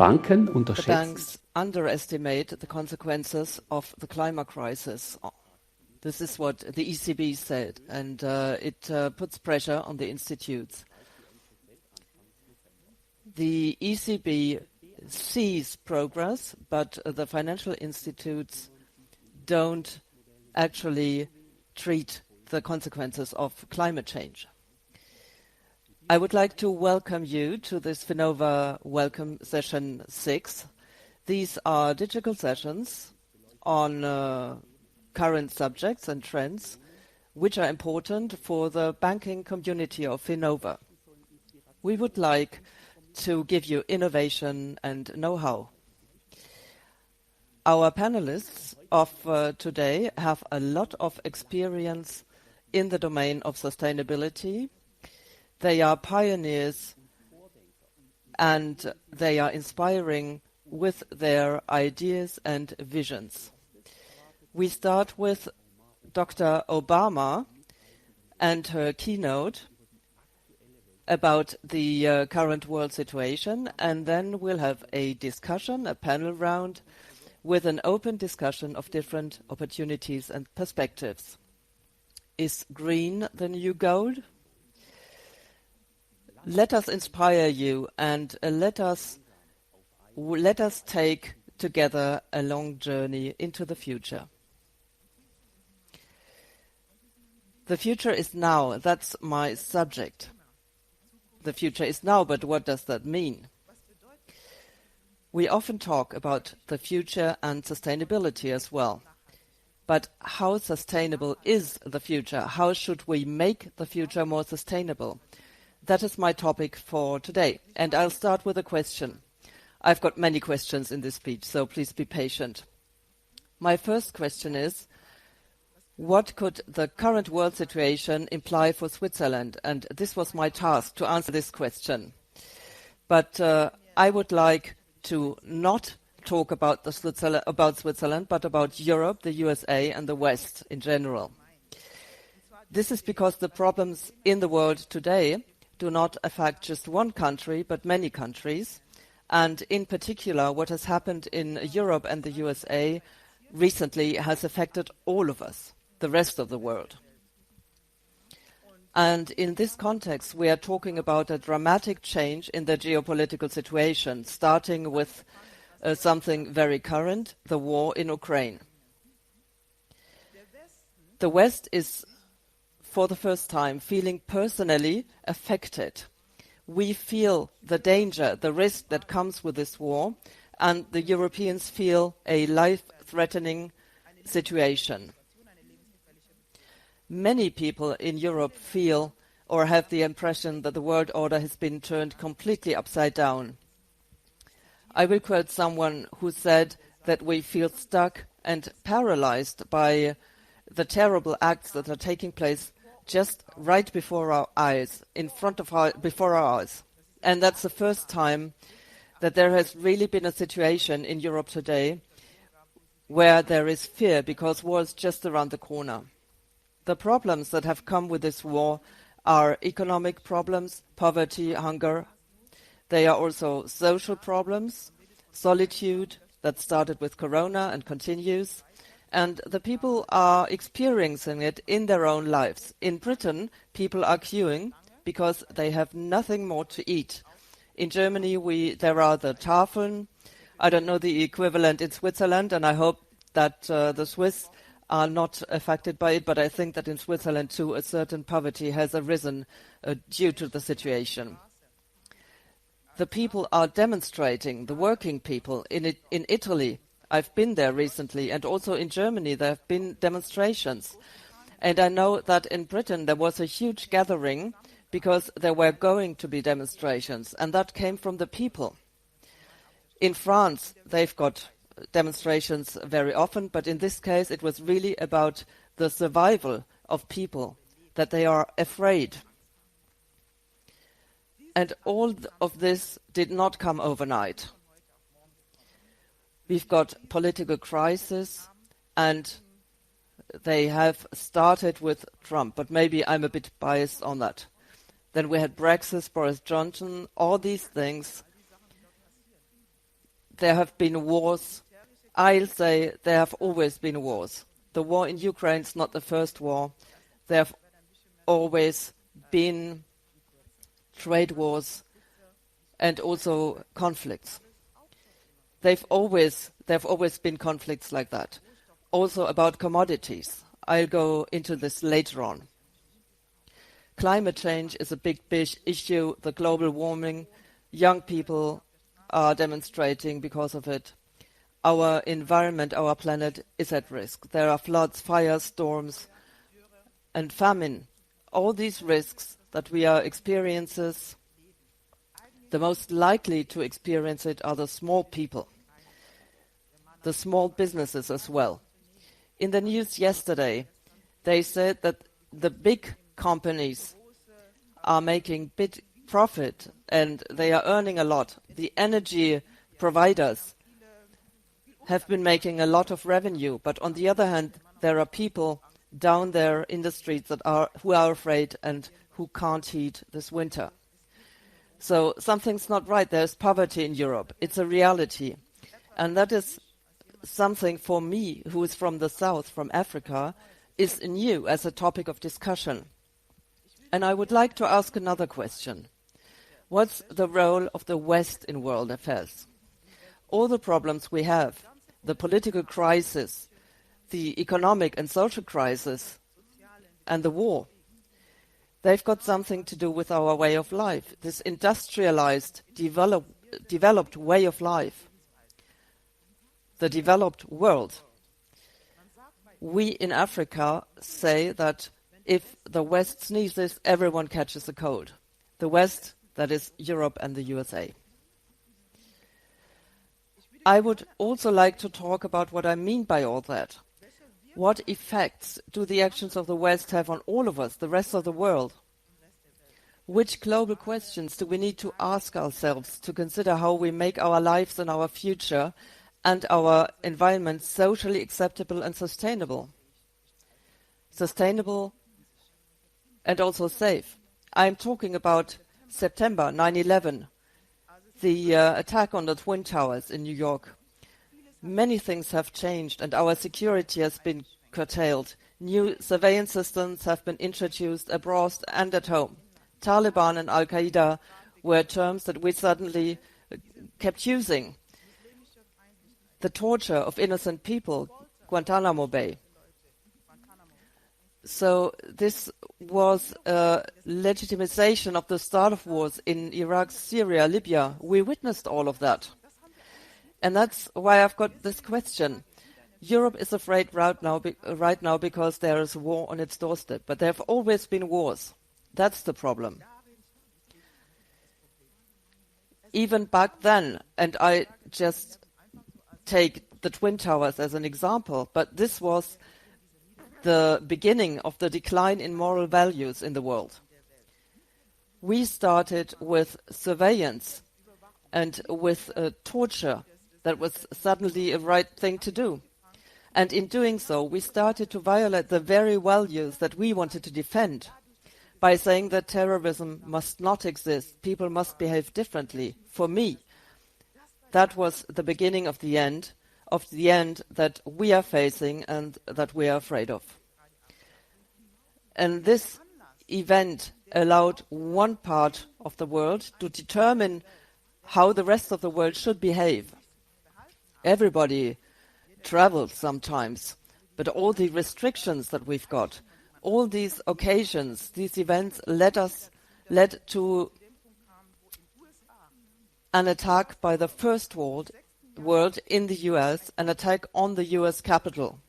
Banken The unterschätzen banks underestimate the consequences of the climate crisis. This is what the ECB said, and it puts pressure on the institutes. The ECB sees progress, but the financial institutes don't actually treat the consequences of climate change. I would like to welcome you to this Finnova Welcome Session 6. These are digital sessions on current subjects and trends which are important for the banking community of Finnova. We would like to give you innovation and know-how. Our panelists of today have a lot of experience in the domain of sustainability. They are pioneers and they are inspiring with their ideas and visions. We start with Dr. Obama and her keynote about the current world situation, and then we'll have a discussion, a panel round, with an open discussion of different opportunities and perspectives. Is green the new gold? Let us inspire you and let us take together a long journey into the future. The future is now. That's my subject. The future is now, but what does that mean? We often talk about the future and sustainability as well. But how sustainable is the future? How should we make the future more sustainable? That is my topic for today. And I'll start with a question. I've got many questions in this speech, so please be patient. My first question is, what could the current world situation imply for Switzerland? And this was my task, to answer this question. But I would like to not talk about Switzerland, but about Europe, the USA, and the West in general. This is because the problems in the world today do not affect just one country, but many countries. And in particular, what has happened in Europe and the USA recently has affected all of us, the rest of the world. And in this context, we are talking about a dramatic change in the geopolitical situation, starting with something very current, the war in Ukraine. The West is, for the first time, feeling personally affected. We feel the danger, the risk that comes with this war, and the Europeans feel a life-threatening situation. Many people in Europe feel or have the impression that the world order has been turned completely upside down. I will quote someone who said that we feel stuck and paralyzed by the terrible acts that are taking place just right before our eyes, before our eyes. And that's the first time that there has really been a situation in Europe today where there is fear because war is just around the corner. The problems that have come with this war are economic problems, poverty, hunger. They are also social problems, solitude that started with Corona and continues. And the people are experiencing it in their own lives. In Britain, people are queuing because they have nothing more to eat. In Germany, there are the Tafeln. I don't know the equivalent in Switzerland, and I hope that the Swiss are not affected by it, but I think that in Switzerland too a certain poverty has arisen due to the situation. The people are demonstrating, the working people in Italy. I've been there recently, and also in Germany there have been demonstrations. And I know that in Britain there was a huge gathering because there were going to be demonstrations, and that came from the people. In France, they've got demonstrations very often, but in this case it was really about the survival of people, that they are afraid. And all of this did not come overnight. We've got political crisis, and they have started with Trump, but maybe I'm a bit biased on that. Then we had Brexit, Boris Johnson, all these things. there have been wars. I'll say there have always been wars. The war in Ukraine is not the first war. There have always been trade wars and also conflicts. There've always been conflicts like that. Also about commodities. I'll go into this later on. Climate change is a big issue, the global warming. Young people are demonstrating because of it. Our environment, our planet is at risk. There are floods, fires, storms, and famine. All these risks that we are experiencing, the most likely to experience it are the small people, the small businesses as well. In the news yesterday, they said that the big companies are making big profit and they are earning a lot. The energy providers have been making a lot of revenue, but on the other hand, there are people down there in the streets who are afraid and who can't heat this winter. So something's not right. There's poverty in Europe. It's a reality. And that is something for me, who is from the south, from Africa, is new as a topic of discussion. And I would like to ask another question. What's the role of the West in world affairs? All the problems we have, the political crisis, the economic and social crisis, and the war, they've got something to do with our way of life, this industrialized, developed way of life, the developed world. We in Africa say that if the West sneezes, everyone catches a cold. The West, that is Europe and the USA. I would also like to talk about what I mean by all that. What effects do the actions of the West have on all of us, the rest of the world? Which global questions do we need to ask ourselves to consider how we make our lives and our future and our environment socially acceptable and sustainable? Sustainable and also safe. I'm talking about September 9/11, the attack on the Twin Towers in New York. Many things have changed and our security has been curtailed. New surveillance systems have been introduced abroad and at home. Taliban and Al-Qaeda were terms that we suddenly kept using. The torture of innocent people, Guantanamo Bay. So this was a legitimization of the start of wars in Iraq, Syria, Libya. We witnessed all of that. And that's why I've got this question. Europe is afraid right now because there is a war on its doorstep. But there have always been wars. That's the problem. Even back then, and I just take the Twin Towers as an example, but this was the beginning of the decline in moral values in the world. We started with surveillance and with torture. That was suddenly a right thing to do. And in doing so, we started to violate the very values that we wanted to defend by saying that terrorism must not exist. People must behave differently. For me, that was the beginning of the end that we are facing and that we are afraid of. And this event allowed one part of the world to determine how the rest of the world should behave. Everybody travels sometimes, but all the restrictions that we've got, all these occasions, these events led to an attack by the first world in the US, an attack on the US Capitol.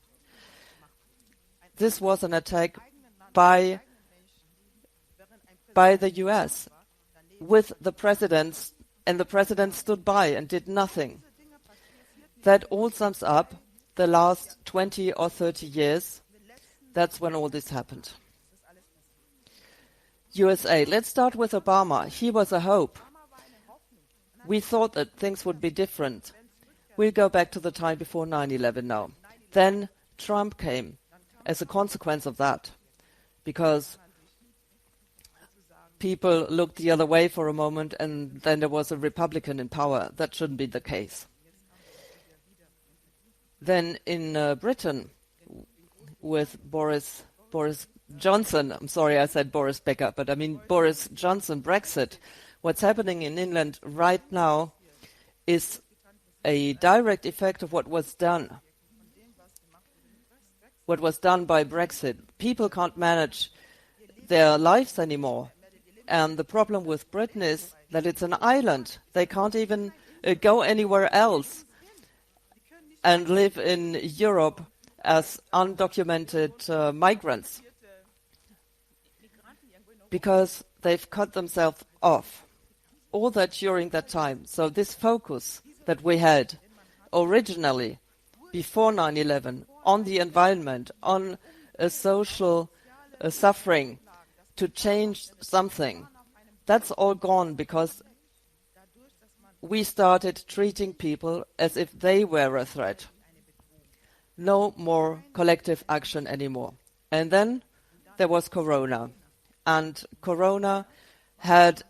This was an attack by the US with the president, and the president stood by and did nothing. That all sums up the last 20 or 30 years. That's when all this happened. USA. Let's start with Obama. He was a hope. We thought that things would be different. We'll go back to the time before 9/11 now. Then Trump came as a consequence of that, because people looked the other way for a moment and then there was a Republican in power. That shouldn't be the case. Then in Britain, with Boris Johnson, I'm sorry I said Boris Becker, but I mean Boris Johnson, Brexit, what's happening in England right now is a direct effect of what was done by Brexit. People can't manage their lives anymore. And the problem with Britain is that it's an island. They can't even go anywhere else and live in Europe as undocumented migrants, because they've cut themselves off. All that during that time. So this focus that we had originally before 9/11 on the environment, on a social suffering, to change something, that's all gone because we started treating people as if they were a threat. No more collective action anymore. And then there was Corona. And Corona had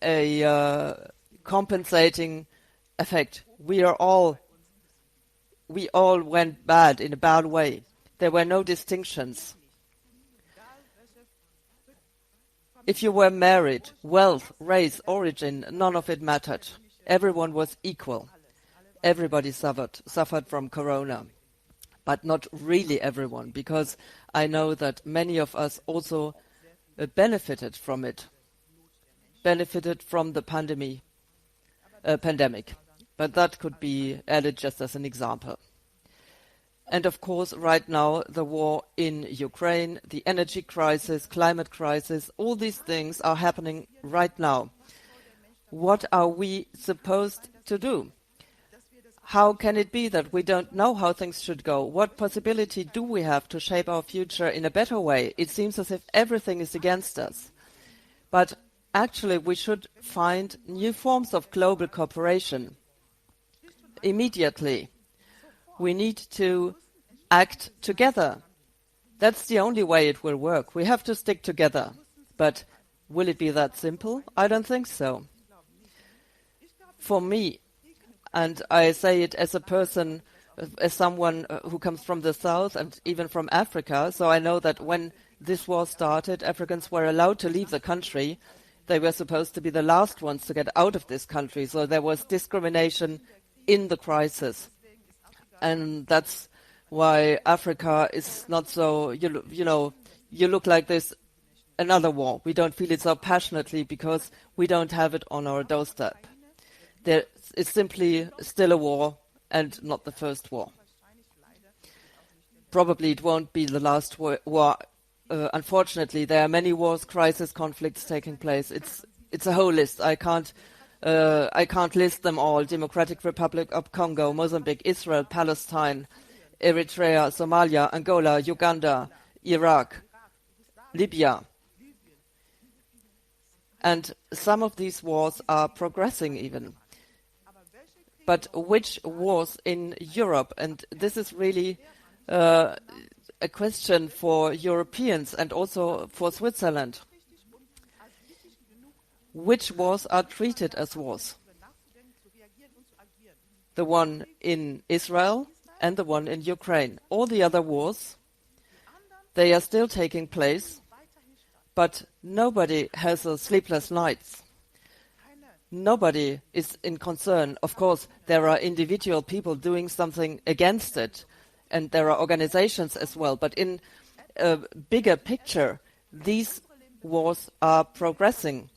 a compensating effect. We all went bad in a bad way. There were no distinctions. If you were married, wealth, race, origin, none of it mattered. Everyone was equal. Everybody suffered from Corona. But not really everyone, because I know that many of us also benefited from it, benefited from the pandemic. But that could be added just as an example. And of course, right now, the war in Ukraine, the energy crisis, climate crisis, all these things are happening right now. What are we supposed to do? How can it be that we don't know how things should go? What possibility do we have to shape our future in a better way? It seems as if everything is against us. But actually, we should find new forms of global cooperation immediately. We need to act together. That's the only way it will work. We have to stick together. But will it be that simple? I don't think so. For me, and I say it as a person, as someone who comes from the south and even from Africa, so I know that when this war started, Africans were allowed to leave the country. They were supposed to be the last ones to get out of this country, so there was discrimination in the crisis. And that's why Africa is not so, you look like this, another war. We don't feel it so passionately because we don't have it on our doorstep. There is simply still a war and not the first war. Probably it won't be the last war. Unfortunately, there are many wars, crises, conflicts taking place. It's a whole list. I can't list them all. Democratic Republic of Congo, Mozambique, Israel, Palestine, Eritrea, Somalia, Angola, Uganda, Iraq, Libya. And some of these wars are progressing even. But which wars in Europe? And this is really a question for Europeans and also for Switzerland. Which wars are treated as wars? The one in Israel and the one in Ukraine. All the other wars, they are still taking place, but nobody has a sleepless nights. Nobody is in concern. Of course, there are individual people doing something against it, and there are organizations as well. But in a bigger picture, these wars are progressing.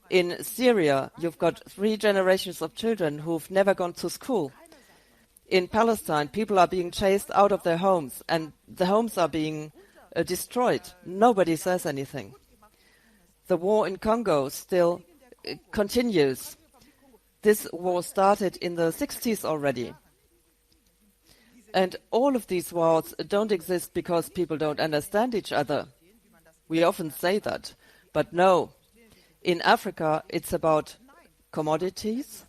In Syria, you've got 3 generations of children who've never gone to school. In Palestine, people are being chased out of their homes, and the homes are being destroyed. Nobody says anything. The war in Congo still continues. This war started in the 60s already. And all of these wars don't exist because people don't understand each other. We often say that. But no, in Africa it's about commodities.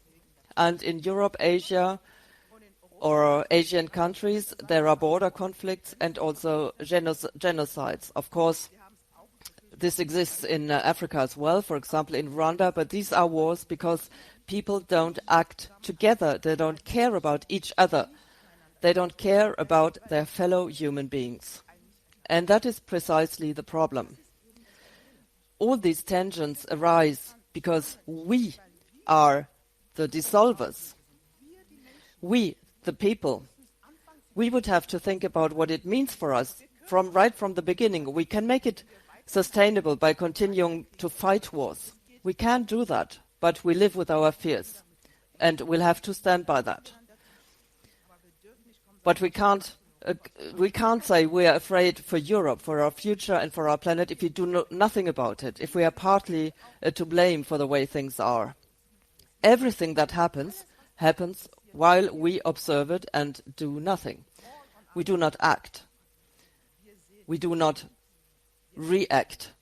And in Europe, Asia, or Asian countries, there are border conflicts and also genocides. Of course, this exists in Africa as well, for example, in Rwanda, but these are wars because people don't act together. They don't care about each other. They don't care about their fellow human beings. And that is precisely the problem. All these tensions arise because we are the dissolvers. We, the people, we would have to think about what it means for us right from the beginning. We can make it sustainable by continuing to fight wars. We can do that, but we live with our fears, and we'll have to stand by that. But we can't say we are afraid for Europe, for our future and for our planet if we do nothing about it, if we are partly to blame for the way things are. Everything that happens while we observe it and do nothing. We do not act. We do not react,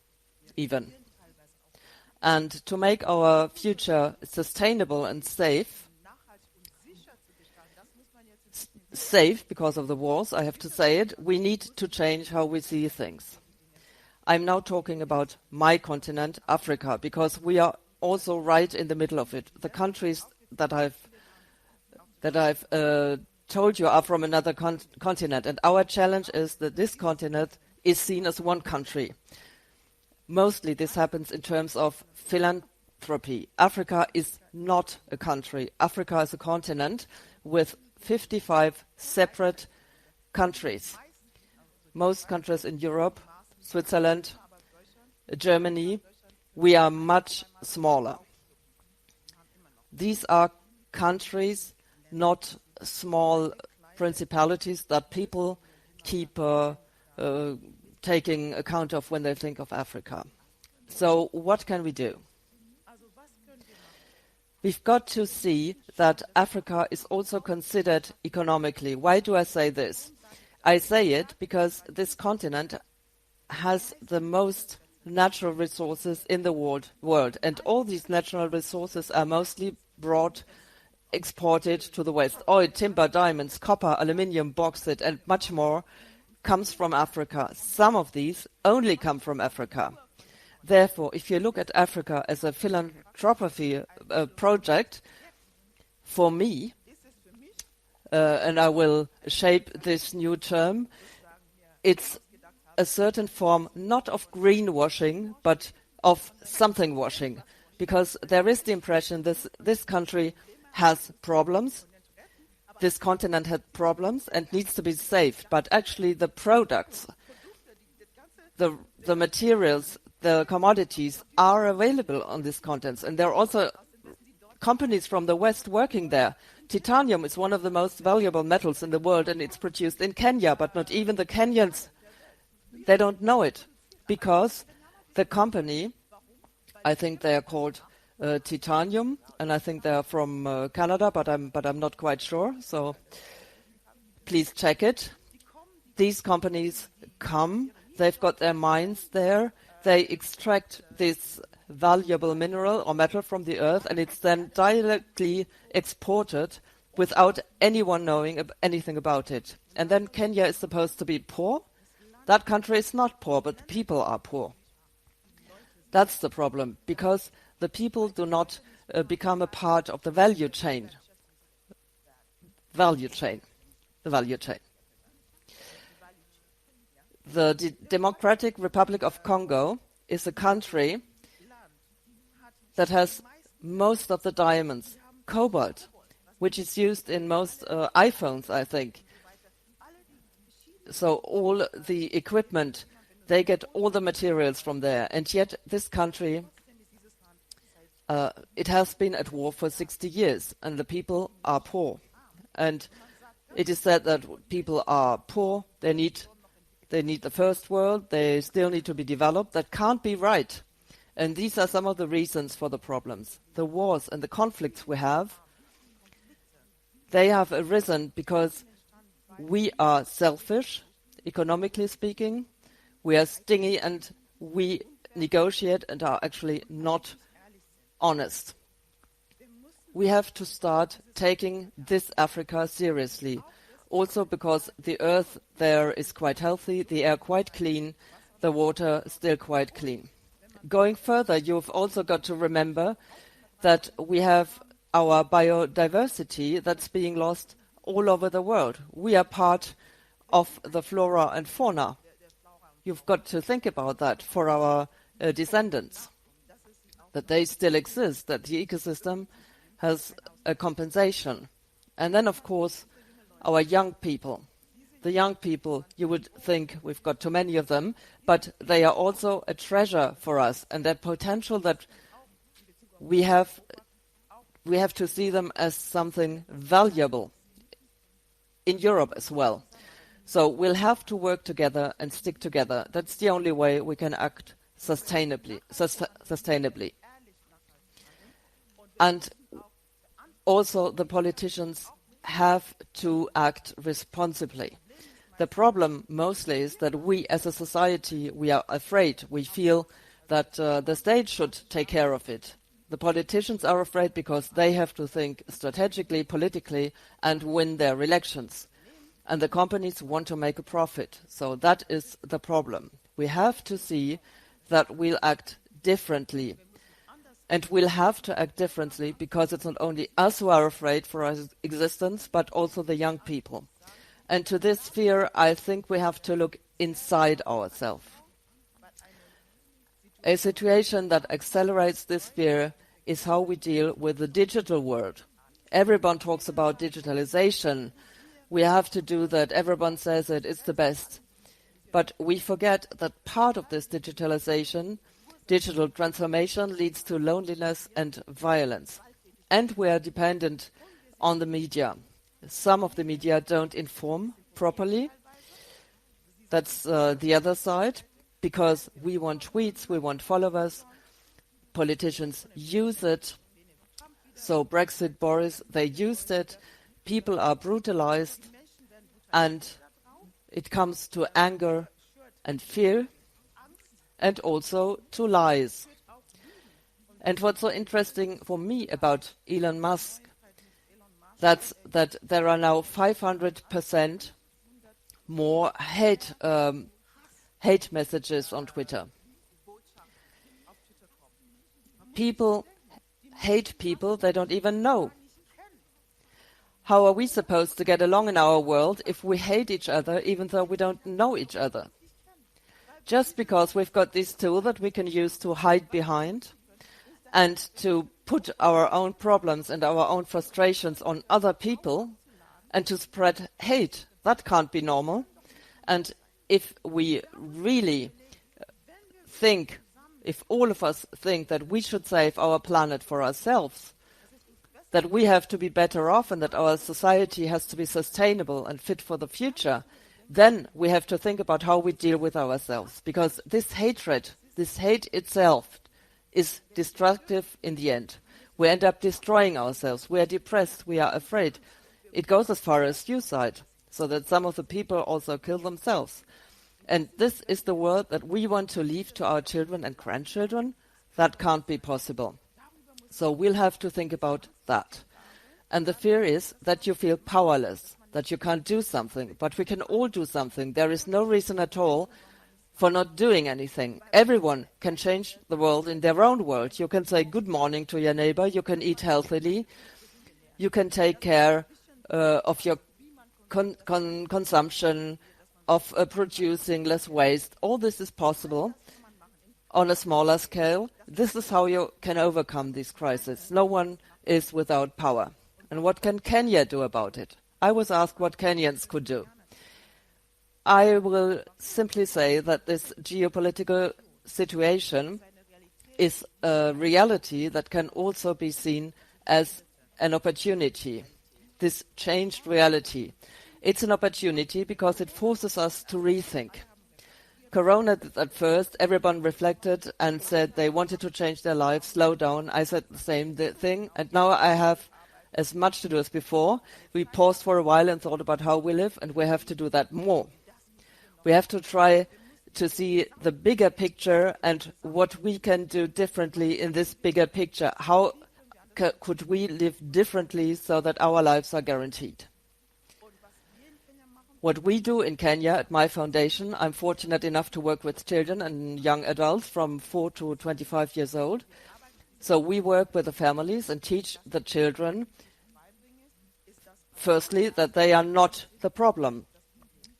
even. And to make our future sustainable and safe because of the wars, I have to say it, we need to change how we see things. I'm now talking about my continent, Africa, because we are also right in the middle of it. The countries that I've told you are from another continent, and our challenge is that this continent is seen as one country. Mostly this happens in terms of philanthropy. Africa is not a country. Africa is a continent with 55 separate countries. Most countries in Europe, Switzerland, Germany, we are much smaller. These are countries, not small principalities that people keep taking account of when they think of Africa. So what can we do? We've got to see that Africa is also considered economically. Why do I say this? I say it because this continent has the most natural resources in the world, and all these natural resources are mostly exported to the West. Oil, timber, diamonds, copper, aluminium, bauxite, and much more comes from Africa. Some of these only come from Africa. Therefore, if you look at Africa as a philanthropy project, for me, and I will shape this new term, it's a certain form not of greenwashing, but of something washing, because there is the impression this country has problems, this continent had problems and needs to be saved, but actually the products, the materials, the commodities are available on this continent, and there are also companies from the West working there. Titanium is one of the most valuable metals in the world, and it's produced in Kenya, but not even the Kenyans, they don't know it, because the company, I think they are called Titanium, and I think they are from Canada, but I'm not quite sure, so please check it. These companies come, they've got their mines there, they extract this valuable mineral or metal from the earth, and it's then directly exported without anyone knowing anything about it. And then Kenya is supposed to be poor. That country is not poor, but the people are poor. That's the problem, because the people do not become a part of the value chain. The Democratic Republic of Congo is a country that has most of the diamonds, cobalt, which is used in most iPhones, I think. So all the equipment, they get all the materials from there. And yet this country, it has been at war for 60 years, and the people are poor. And it is said that people are poor, they need the first world, they still need to be developed. That can't be right. And these are some of the reasons for the problems. The wars and the conflicts we have, they have arisen because we are selfish, economically speaking. We are stingy, and we negotiate and are actually not honest. We have to start taking this Africa seriously. Also because the earth there is quite healthy, the air quite clean, the water still quite clean. Going further, you've also got to remember that we have our biodiversity that's being lost all over the world. We are part of the flora and fauna. You've got to think about that for our descendants, that they still exist, that the ecosystem has a compensation. And then, of course, our young people. The young people, you would think we've got too many of them, but they are also a treasure for us, and that potential that we have to see them as something valuable in Europe as well. So we'll have to work together and stick together. That's the only way we can act sustainably. And also the politicians have to act responsibly. The problem mostly is that we as a society, we are afraid. We feel that the state should take care of it. The politicians are afraid because they have to think strategically, politically, and win their elections. And the companies want to make a profit. So that is the problem. We have to see that we'll act differently. And we'll have to act differently because it's not only us who are afraid for our existence, but also the young people. And to this fear, I think we have to look inside ourselves. A situation that accelerates this fear is how we deal with the digital world. Everyone talks about digitalization. We have to do that. Everyone says it. It's the best. But we forget that part of this digitalization, digital transformation, leads to loneliness and violence. And we are dependent on the media. Some of the media don't inform properly. That's the other side, because we want tweets, we want followers. Politicians use it. So Brexit, Boris, they used it. People are brutalized, and it comes to anger and fear, and also to lies. And what's so interesting for me about Elon Musk, that's that there are now 500% more hate messages on Twitter. People hate people they don't even know. How are we supposed to get along in our world if we hate each other even though we don't know each other? Just because we've got this tool that we can use to hide behind and to put our own problems and our own frustrations on other people and to spread hate, that can't be normal. And if we really think, if all of us think that we should save our planet for ourselves, that we have to be better off and that our society has to be sustainable and fit for the future, then we have to think about how we deal with ourselves. Because this hatred, this hate itself is destructive in the end. We end up destroying ourselves. We are depressed. We are afraid. It goes as far as suicide, so that some of the people also kill themselves. And this is the world that we want to leave to our children and grandchildren. That can't be possible. So we'll have to think about that. And the fear is that you feel powerless, that you can't do something. But we can all do something. There is no reason at all for not doing anything. Everyone can change the world in their own world. You can say good morning to your neighbor. You can eat healthily. You can take care of your consumption, of producing less waste. All this is possible on a smaller scale. This is how you can overcome this crisis. No one is without power. And what can Kenya do about it? I was asked what Kenyans could do. I will simply say that this geopolitical situation is a reality that can also be seen as an opportunity. This changed reality. It's an opportunity because it forces us to rethink. Corona, at first, everyone reflected and said they wanted to change their lives, slow down. I said the same thing, and now I have as much to do as before. We paused for a while and thought about how we live, and we have to do that more. We have to try to see the bigger picture and what we can do differently in this bigger picture. How could we live differently so that our lives are guaranteed? What we do in Kenya at my foundation, I'm fortunate enough to work with children and young adults from 4 to 25 years old. So we work with the families and teach the children Firstly, that they are not the problem.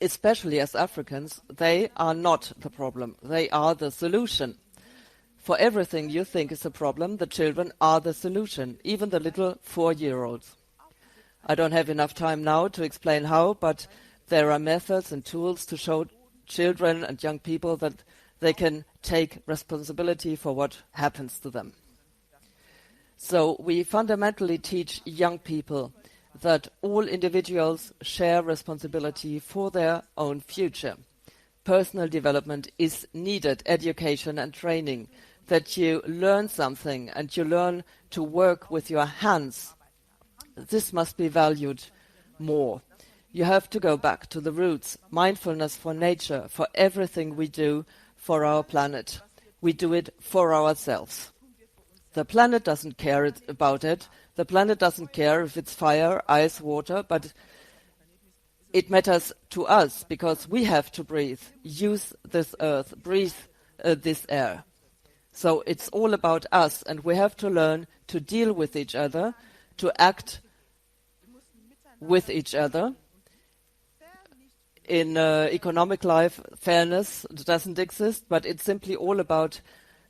Especially as Africans, they are not the problem. They are the solution. For everything you think is a problem, the children are the solution, even the little 4-year-olds. I don't have enough time now to explain how, but there are methods and tools to show children and young people that they can take responsibility for what happens to them. So we fundamentally teach young people that all individuals share responsibility for their own future. Personal development is needed, education and training, that you learn something and you learn to work with your hands. This must be valued more. You have to go back to the roots, mindfulness for nature, for everything we do for our planet. We do it for ourselves. The planet doesn't care about it. The planet doesn't care if it's fire, ice, water, but it matters to us because we have to breathe, use this earth, breathe this air. So it's all about us, and we have to learn to deal with each other, to act with each other. In economic life, fairness doesn't exist, but it's simply all about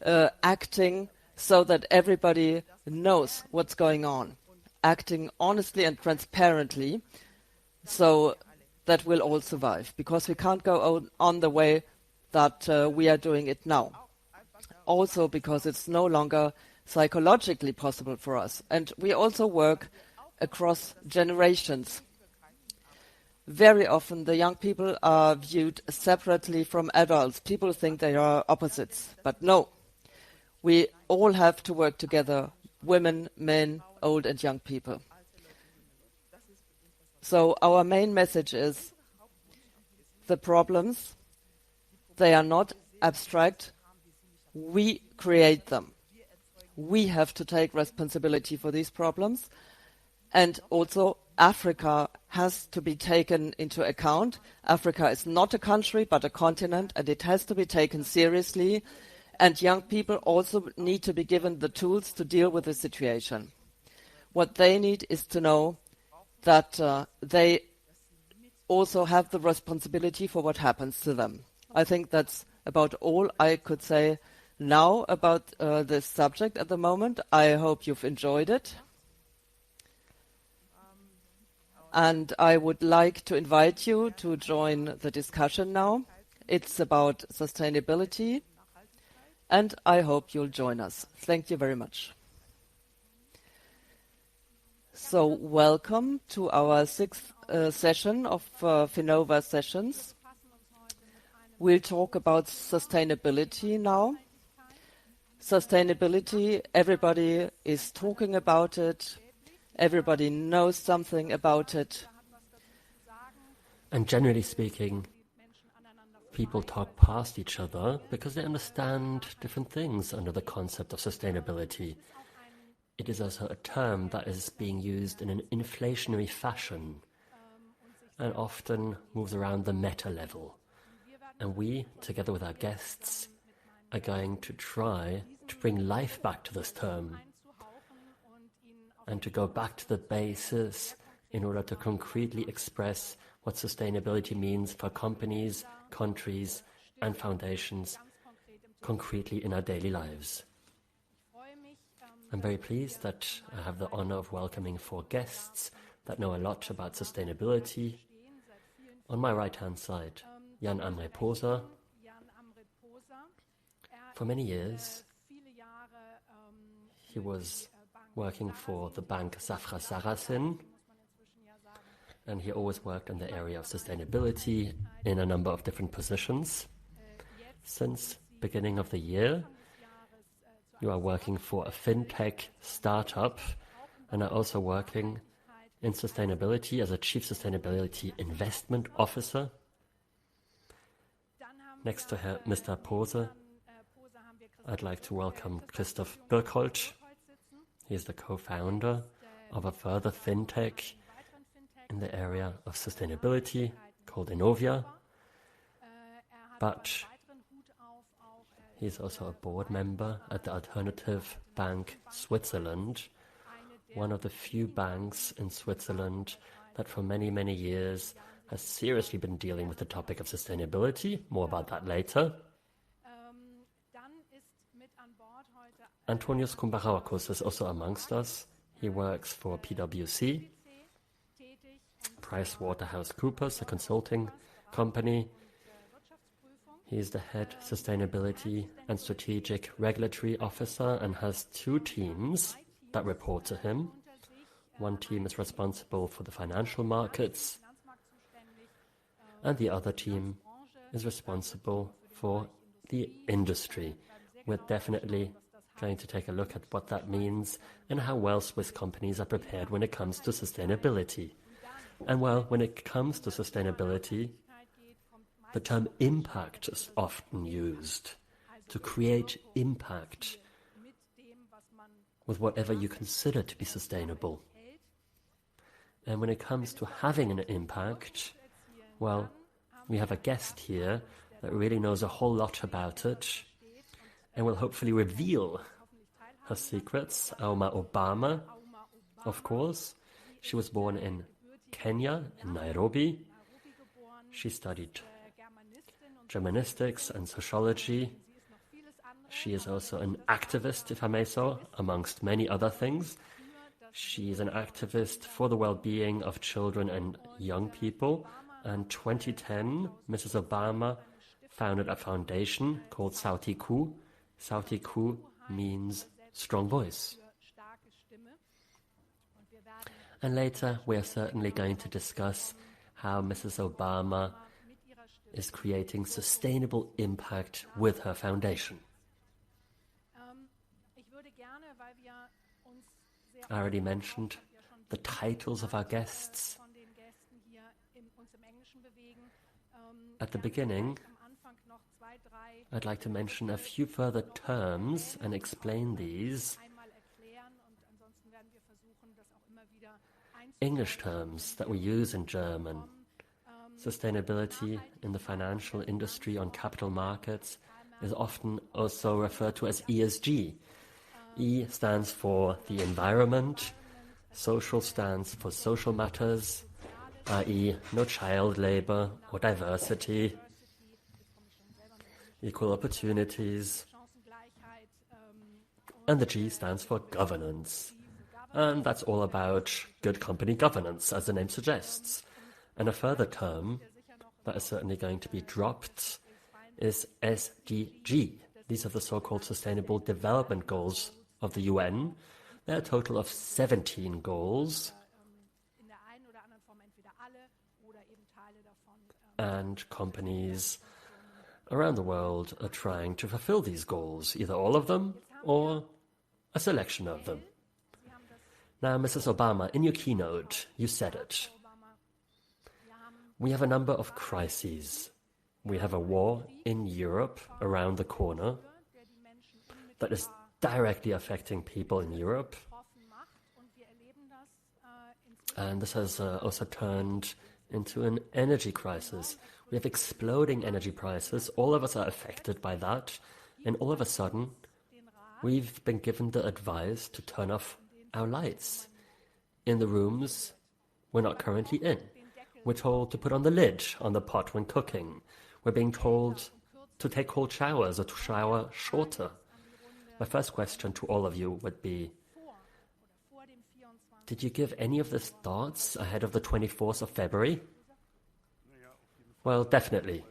acting so that everybody knows what's going on, acting honestly and transparently, so that we'll all survive, because we can't go on the way that we are doing it now. Also because it's no longer psychologically possible for us. And we also work across generations. Very often the young people are viewed separately from adults. People think they are opposites, but no. We all have to work together, women, men, old and young people. So our main message is the problems, they are not abstract. We create them. We have to take responsibility for these problems. And also Africa has to be taken into account. Africa is not a country but a continent, and it has to be taken seriously. And young people also need to be given the tools to deal with the situation. What they need is to know that they also have the responsibility for what happens to them. I think that's about all I could say now about this subject at the moment. I hope you've enjoyed it. And I would like to invite you to join the discussion now. It's about sustainability, and I hope you'll join us. Thank you very much. So welcome to our 6th session of Finnova Sessions. We'll talk about sustainability now. Sustainability, everybody is talking about it. Everybody knows something about it. And generally speaking, people talk past each other because they understand different things under the concept of sustainability. It is also a term that is being used in an inflationary fashion and often moves around the meta level. And we, together with our guests, are going to try to bring life back to this term and to go back to the basis in order to concretely express what sustainability means for companies, countries and foundations concretely in our daily lives. I'm very pleased that I have the honor of welcoming 4 guests that know a lot about sustainability. On my right-hand side, Jan Amre Poser. For many years, he was working for the bank Safra Sarasin, and he always worked in the area of sustainability in a number of different positions. Since beginning of the year, you are working for a fintech startup and are also working in sustainability as a Chief Sustainability Investment Officer. Next to Mr. Poser, I'd like to welcome Christoph Birkholt. He is the co-founder of a further fintech in the area of sustainability called Innovia. But he is also a board member at the Alternative Bank Switzerland, one of the few banks in Switzerland that for many, many years has seriously been dealing with the topic of sustainability. More about that later. Antonius Kumbarakos is also amongst us. He works for PwC, PricewaterhouseCoopers, a consulting company. He's the head sustainability and strategic regulatory officer and has two teams that report to him. One team is responsible for the financial markets, and the other team is responsible for the industry. We're definitely going to take a look at what that means and how well Swiss companies are prepared when it comes to sustainability. And well, when it comes to sustainability, the term impact is often used to create impact with whatever you consider to be sustainable. And when it comes to having an impact, well, we have a guest here that really knows a whole lot about it and will hopefully reveal her secrets. Auma Obama, of course. She was born in Kenya, in Nairobi. She studied Germanistics and sociology. She is also an activist, if I may so, amongst many other things. She is an activist for the well-being of children and young people. And 2010, Mrs. Obama founded a foundation called Sauti Ku. Sauti Ku means strong voice. And later, we are certainly going to discuss how Mrs. Obama is creating sustainable impact with her foundation. I already mentioned the titles of our guests. At the beginning, I'd like to mention a few further terms and explain these. English terms that we use in German. Sustainability in the financial industry on capital markets is often also referred to as ESG. E stands for the environment, social stands for social matters, i.e. no child labor or diversity, equal opportunities, and the G stands for governance. And that's all about good company governance, as the name suggests. And a further term that is certainly going to be dropped is SDG. These are the so-called Sustainable Development Goals of the UN. There are a total of 17 goals. And companies around the world are trying to fulfill these goals, either all of them or a selection of them. Now, Mrs. Obama, in your keynote, you said it. We have a number of crises. We have a war in Europe around the corner that is directly affecting people in Europe. And this has also turned into an energy crisis. We have exploding energy prices. All of us are affected by that. And all of a sudden, we've been given the advice to turn off our lights in the rooms we're not currently in. We're told to put on the lid on the pot when cooking. We're being told to take cold showers or to shower shorter. My first question to all of you would be, did you give any of this thoughts ahead of the 24th of February? Well, definitely,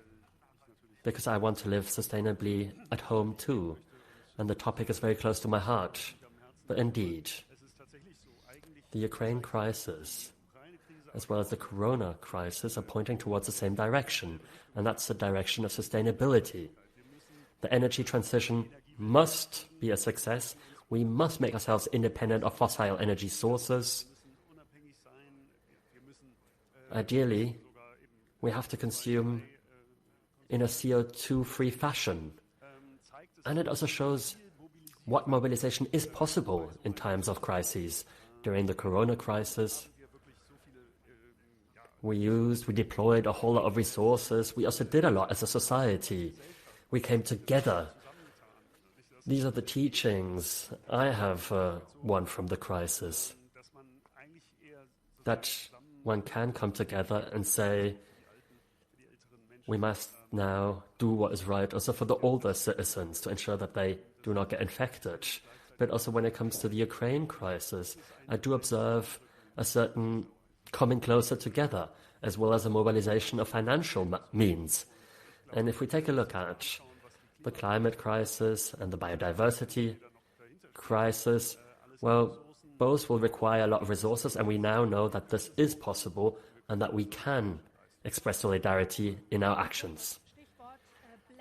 because I want to live sustainably at home too, and the topic is very close to my heart. But indeed, the Ukraine crisis, as well as the Corona crisis, are pointing towards the same direction, and that's the direction of sustainability. The energy transition must be a success. We must make ourselves independent of fossil energy sources. Ideally, we have to consume in a CO2-free fashion. And it also shows what mobilization is possible in times of crises. During the Corona crisis, we deployed a whole lot of resources. We also did a lot as a society. We came together. These are the teachings I have won from the crisis. That one can come together and say, we must now do what is right also for the older citizens to ensure that they do not get infected. But also when it comes to the Ukraine crisis, I do observe a certain coming closer together, as well as a mobilization of financial means. And if we take a look at the climate crisis and the biodiversity crisis, well, both will require a lot of resources, and we now know that this is possible and that we can express solidarity in our actions.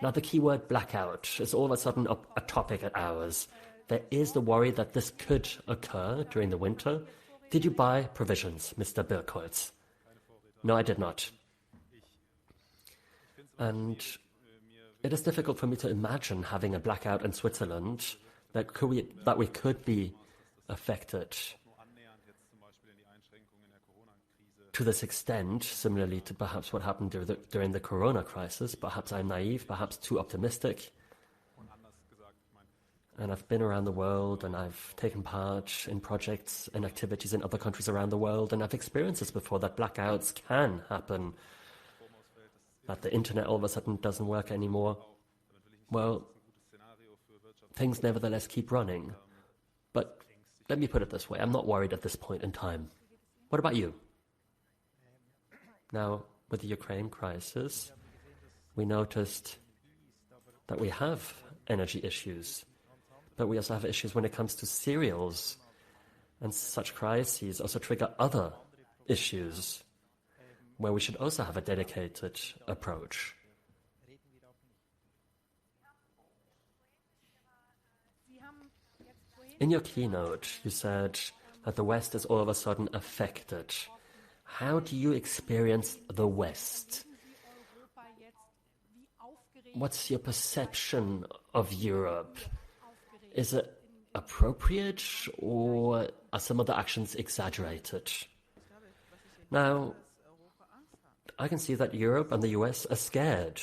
Now, the keyword blackout is all of a sudden a topic at ours. There is the worry that this could occur during the winter. Did you buy provisions, Mr. Birkholz? No, I did not. And it is difficult for me to imagine having a blackout in Switzerland that we could be affected to this extent, similarly to perhaps what happened during the corona crisis. Perhaps I'm naive, perhaps too optimistic. And I've been around the world and I've taken part in projects and activities in other countries around the world, and I've experienced this before, that blackouts can happen, that the internet all of a sudden doesn't work anymore. Well, things nevertheless keep running. But let me put it this way, I'm not worried at this point in time. What about you? Now, with the Ukraine crisis, we noticed that we have energy issues, but we also have issues when it comes to cereals, and such crises also trigger other issues where we should also have a dedicated approach. In your keynote, you said that the West is all of a sudden affected. How do you experience the West? What's your perception of Europe? Is it appropriate, or are some of the actions exaggerated? Now, I can see that Europe and the US are scared.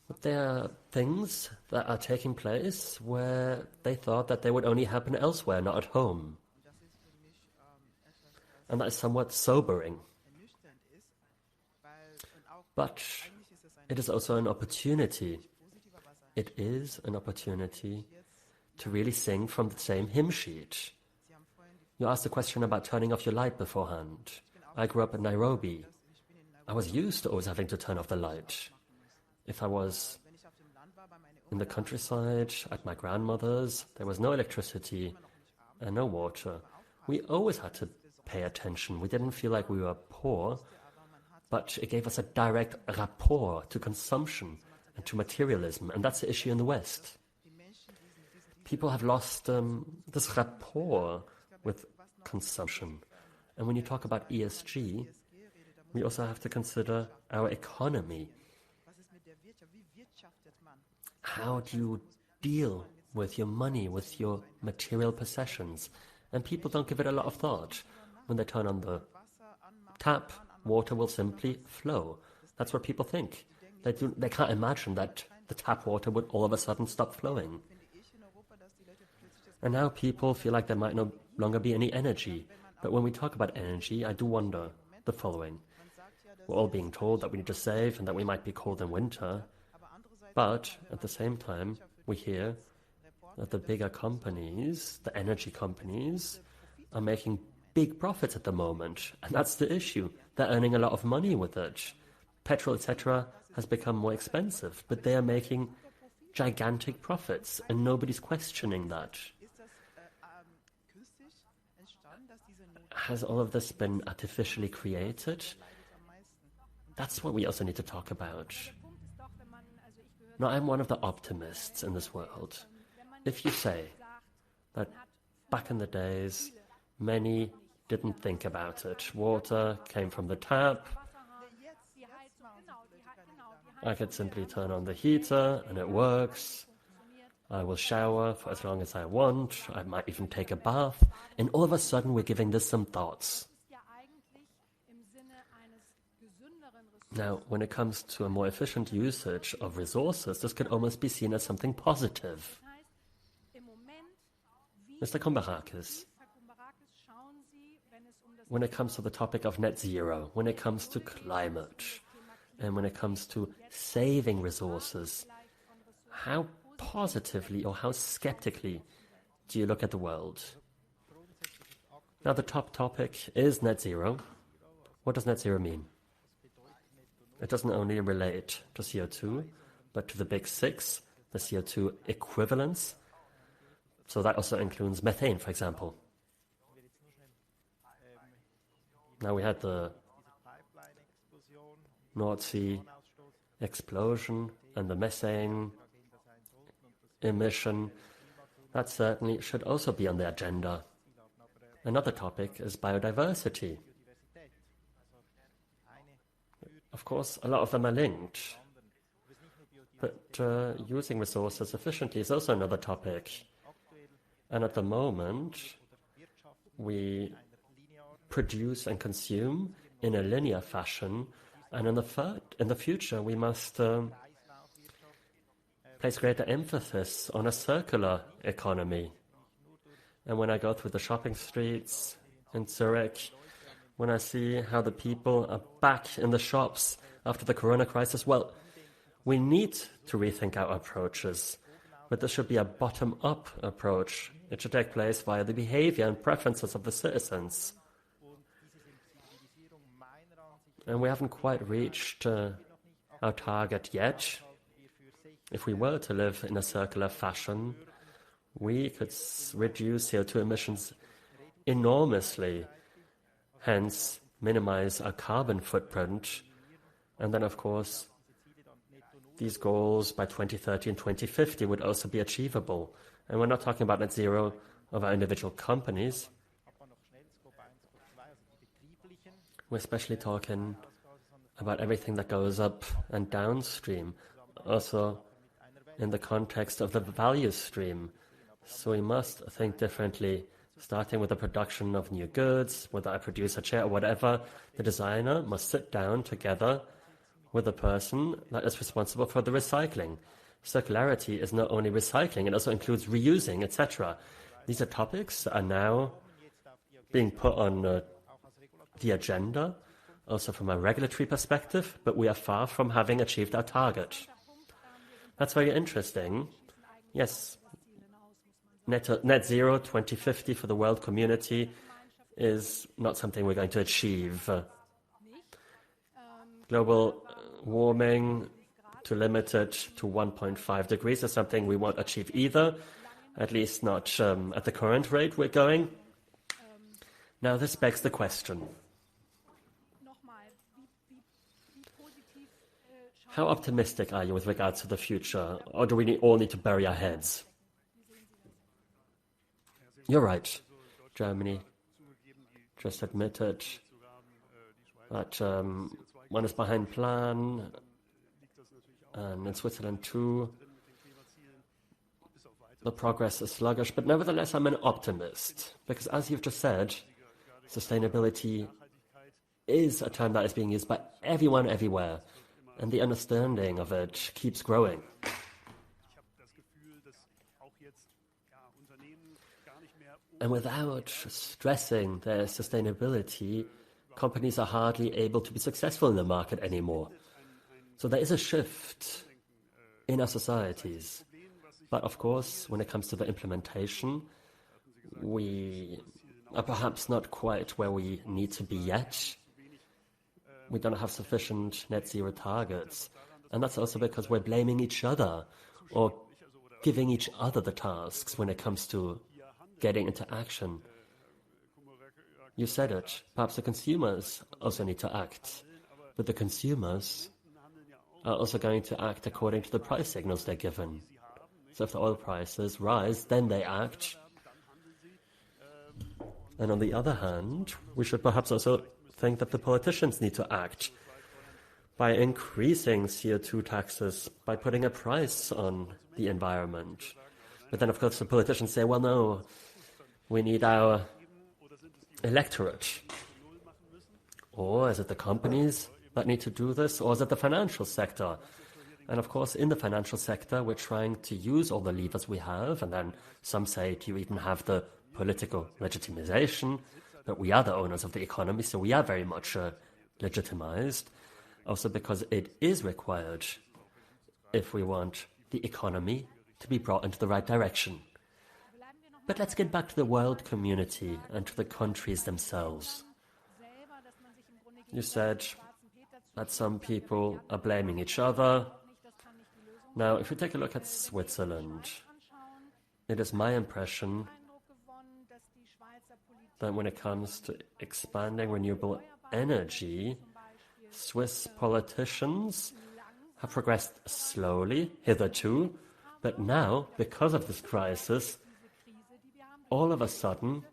But there are things that are taking place where they thought that they would only happen elsewhere, not at home. And that is somewhat sobering. But it is also an opportunity. It is an opportunity to really sing from the same hymn sheet. You asked a question about turning off your light beforehand. I grew up in Nairobi. I was used to always having to turn off the light. If I was in the countryside at my grandmother's, there was no electricity and no water. We always had to pay attention. We didn't feel like we were poor, but it gave us a direct rapport to consumption and to materialism, and that's the issue in the West. People have lost this rapport with consumption. And when you talk about ESG, we also have to consider our economy. How do you deal with your money, with your material possessions? And people don't give it a lot of thought. When they turn on the tap, water will simply flow. That's what people think. They can't imagine that the tap water would all of a sudden stop flowing. And now people feel like there might no longer be any energy. But when we talk about energy, I do wonder the following. We're all being told that we need to save and that we might be cold in winter. But at the same time, we hear that the bigger companies, the energy companies, are making big profits at the moment. And that's the issue. They're earning a lot of money with it. Petrol, etc., has become more expensive, but they are making gigantic profits, and nobody's questioning that. Has all of this been artificially created? That's what we also need to talk about. Now, I'm one of the optimists in this world. If you say that back in the days, many didn't think about it. Water came from the tap. I could simply turn on the heater and it works. I will shower for as long as I want. I might even take a bath. And all of a sudden, we're giving this some thoughts. Now, when it comes to a more efficient usage of resources, this could almost be seen as something positive. Mr. Kombarakis, when it comes to the topic of net zero, when it comes to climate, and when it comes to saving resources, how positively or how skeptically do you look at the world? Now, the top topic is net zero. What does net zero mean? It doesn't only relate to CO2, but to the big six, the CO2 equivalents. So that also includes methane, for example. Now we had the North Sea explosion and the methane emission. That certainly should also be on the agenda. Another topic is biodiversity. Of course, a lot of them are linked. But using resources efficiently is also another topic. And at the moment, we produce and consume in a linear fashion. And in the future, we must place greater emphasis on a circular economy. And when I go through the shopping streets in Zurich, when I see how the people are back in the shops after the corona crisis, well, we need to rethink our approaches. But this should be a bottom-up approach. It should take place via the behavior and preferences of the citizens. And we haven't quite reached our target yet. If we were to live in a circular fashion, we could reduce CO2 emissions enormously, hence minimize our carbon footprint. And then, of course, these goals by 2030 and 2050 would also be achievable. And we're not talking about net zero of our individual companies. We're especially talking about everything that goes up and downstream, also in the context of the value stream. So we must think differently, starting with the production of new goods, whether I produce a chair or whatever. The designer must sit down together with the person that is responsible for the recycling. Circularity is not only recycling, it also includes reusing, etc. These are topics that are now being put on the agenda, also from a regulatory perspective, but we are far from having achieved our target. That's very interesting. Yes, net zero 2050 for the world community is not something we're going to achieve. Global warming, to limit it to 1.5 degrees is something we won't achieve either, at least not at the current rate we're going. Now this begs the question. How optimistic are you with regards to the future, or do we all need to bury our heads? You're right. Germany just admitted that one is behind plan, and in Switzerland too, the progress is sluggish, but nevertheless I'm an optimist, because as you've just said, sustainability is a term that is being used by everyone everywhere, and the understanding of it keeps growing. And without stressing their sustainability, companies are hardly able to be successful in the market anymore. So there is a shift in our societies. But of course, when it comes to the implementation, we are perhaps not quite where we need to be yet. We don't have sufficient net zero targets. And that's also because we're blaming each other or giving each other the tasks when it comes to getting into action. You said it. Perhaps the consumers also need to act. But the consumers are also going to act according to the price signals they're given. So if the oil prices rise, then they act. And on the other hand, we should perhaps also think that the politicians need to act by increasing CO2 taxes, by putting a price on the environment. But then, of course, the politicians say, well, no, we need our electorate. Or is it the companies that need to do this, or is it the financial sector? And of course, in the financial sector, we're trying to use all the levers we have, and then some say, do you even have the political legitimization? but we are the owners of the economy, so we are very much legitimized. Also because it is required if we want the economy to be brought into the right direction. But let's get back to the world community and to the countries themselves. You said that some people are blaming each other. Now, if we take a look at Switzerland, it is my impression that when it comes to expanding renewable energy, Swiss politicians have progressed slowly hitherto, but now, because of this crisis, all of a sudden,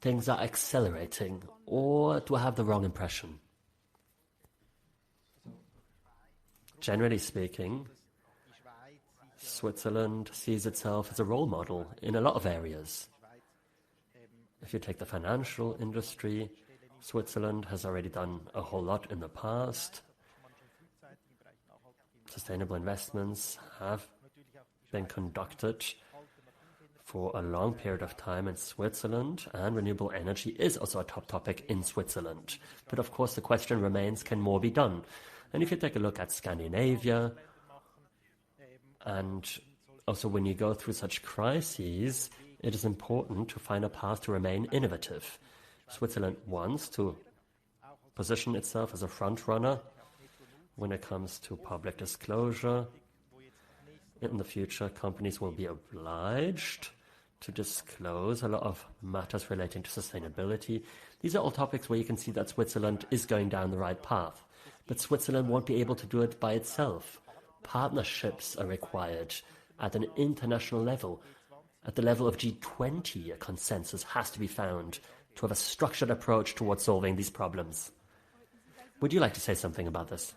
things are accelerating. Or do I have the wrong impression? Generally speaking, Switzerland sees itself as a role model in a lot of areas. If you take the financial industry, Switzerland has already done a whole lot in the past. Sustainable investments have been conducted for a long period of time in Switzerland, and renewable energy is also a top topic in Switzerland. But of course the question remains, can more be done? And if you take a look at Scandinavia, and also when you go through such crises, it is important to find a path to remain innovative. Switzerland wants to position itself as a front runner when it comes to public disclosure. In the future, companies will be obliged to disclose a lot of matters relating to sustainability. These are all topics where you can see that Switzerland is going down the right path. But Switzerland won't be able to do it by itself. Partnerships are required at an international level. At the level of G20, a consensus has to be found to have a structured approach towards solving these problems. Would you like to say something about this?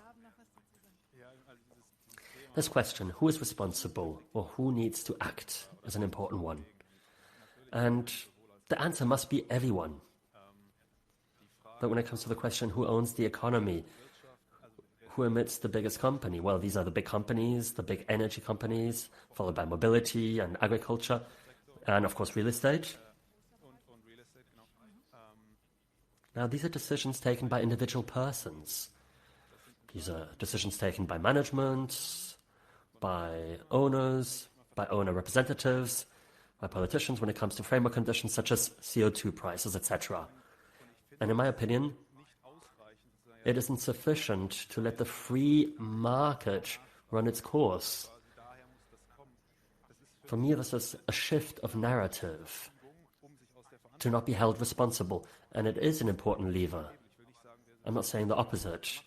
This question, who is responsible or who needs to act, is an important one. And the answer must be everyone. But when it comes to the question, who owns the economy, who emits the biggest company? Well, these are the big companies, the big energy companies, followed by mobility and agriculture, and of course real estate. Now, these are decisions taken by individual persons. These are decisions taken by management, by owners, by owner representatives, by politicians when it comes to framework conditions such as CO2 prices, etc. And in my opinion, it isn't sufficient to let the free market run its course. For me, this is a shift of narrative to not be held responsible, and it is an important lever. I'm not saying the opposite,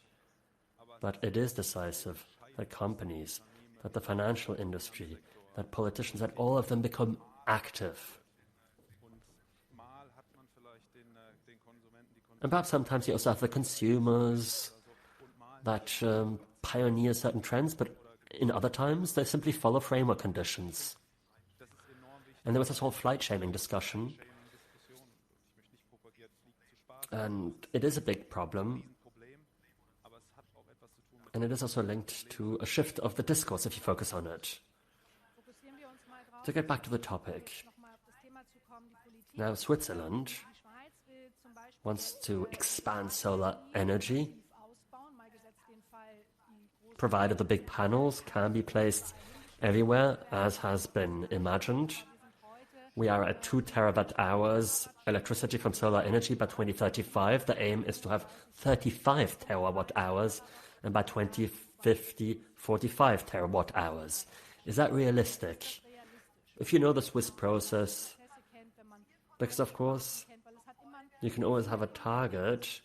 but it is decisive that companies, that the financial industry, that politicians, that all of them become active. And perhaps sometimes you also have the consumers that pioneer certain trends, but in other times they simply follow framework conditions. And there was this whole flight shaming discussion, and it is a big problem. And it is also linked to a shift of the discourse if you focus on it. To get back to the topic, now Switzerland wants to expand solar energy, provided the big panels can be placed everywhere, as has been imagined. We are at 2 terawatt hours electricity from solar energy by 2035. The aim is to have 35 terawatt hours, and by 2050, 45 terawatt hours. Is that realistic? If you know the Swiss process, because of course, you can always have a target,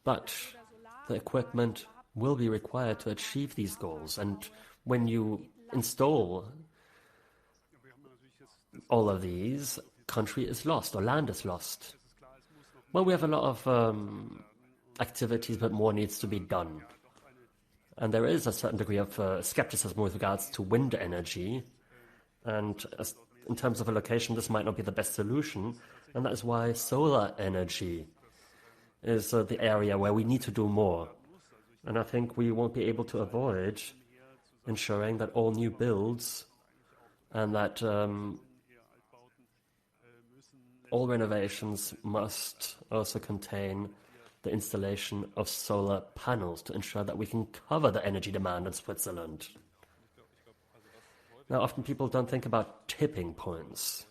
but the equipment will be required to achieve these goals. And when you install all of these, country is lost or land is lost. Well, we have a lot of activities, but more needs to be done. And there is a certain degree of skepticism with regards to wind energy. And in terms of allocation, this might not be the best solution. And that is why solar energy is the area where we need to do more. And I think we won't be able to avoid ensuring that all new builds and that all renovations must also contain the installation of solar panels to ensure that we can cover the energy demand in Switzerland. Now, often people don't think about tipping points.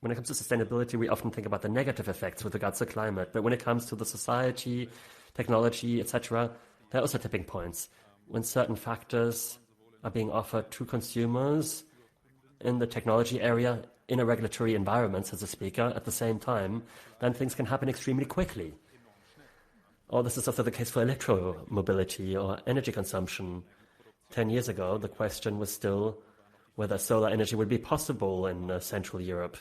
When it comes to sustainability, we often think about the negative effects with regards to climate, but when it comes to the society, technology, etc., there are also tipping points. When certain factors are being offered to consumers in the technology area, in a regulatory environment, says the speaker, at the same time, then things can happen extremely quickly. Or this is also the case for electromobility or energy consumption. 10 years ago, the question was still whether solar energy would be possible in Central Europe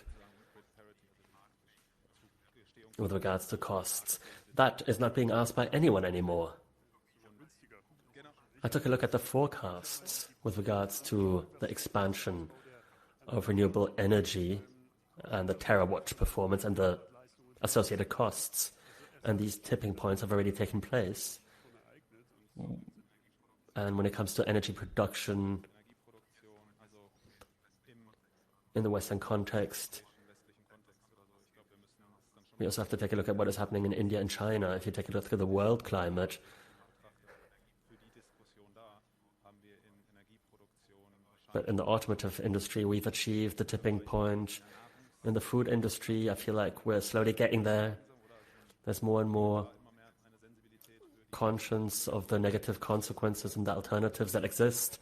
with regards to costs. That is not being asked by anyone anymore. I took a look at the forecasts with regards to the expansion of renewable energy and the terawatt performance and the associated costs. And these tipping points have already taken place. And when it comes to energy production in the Western context, we also have to take a look at what is happening in India and China. If you take a look at the world climate, but in the automotive industry, we've achieved the tipping point. In the food industry, I feel like we're slowly getting there. There's more and more conscience of the negative consequences and the alternatives that exist.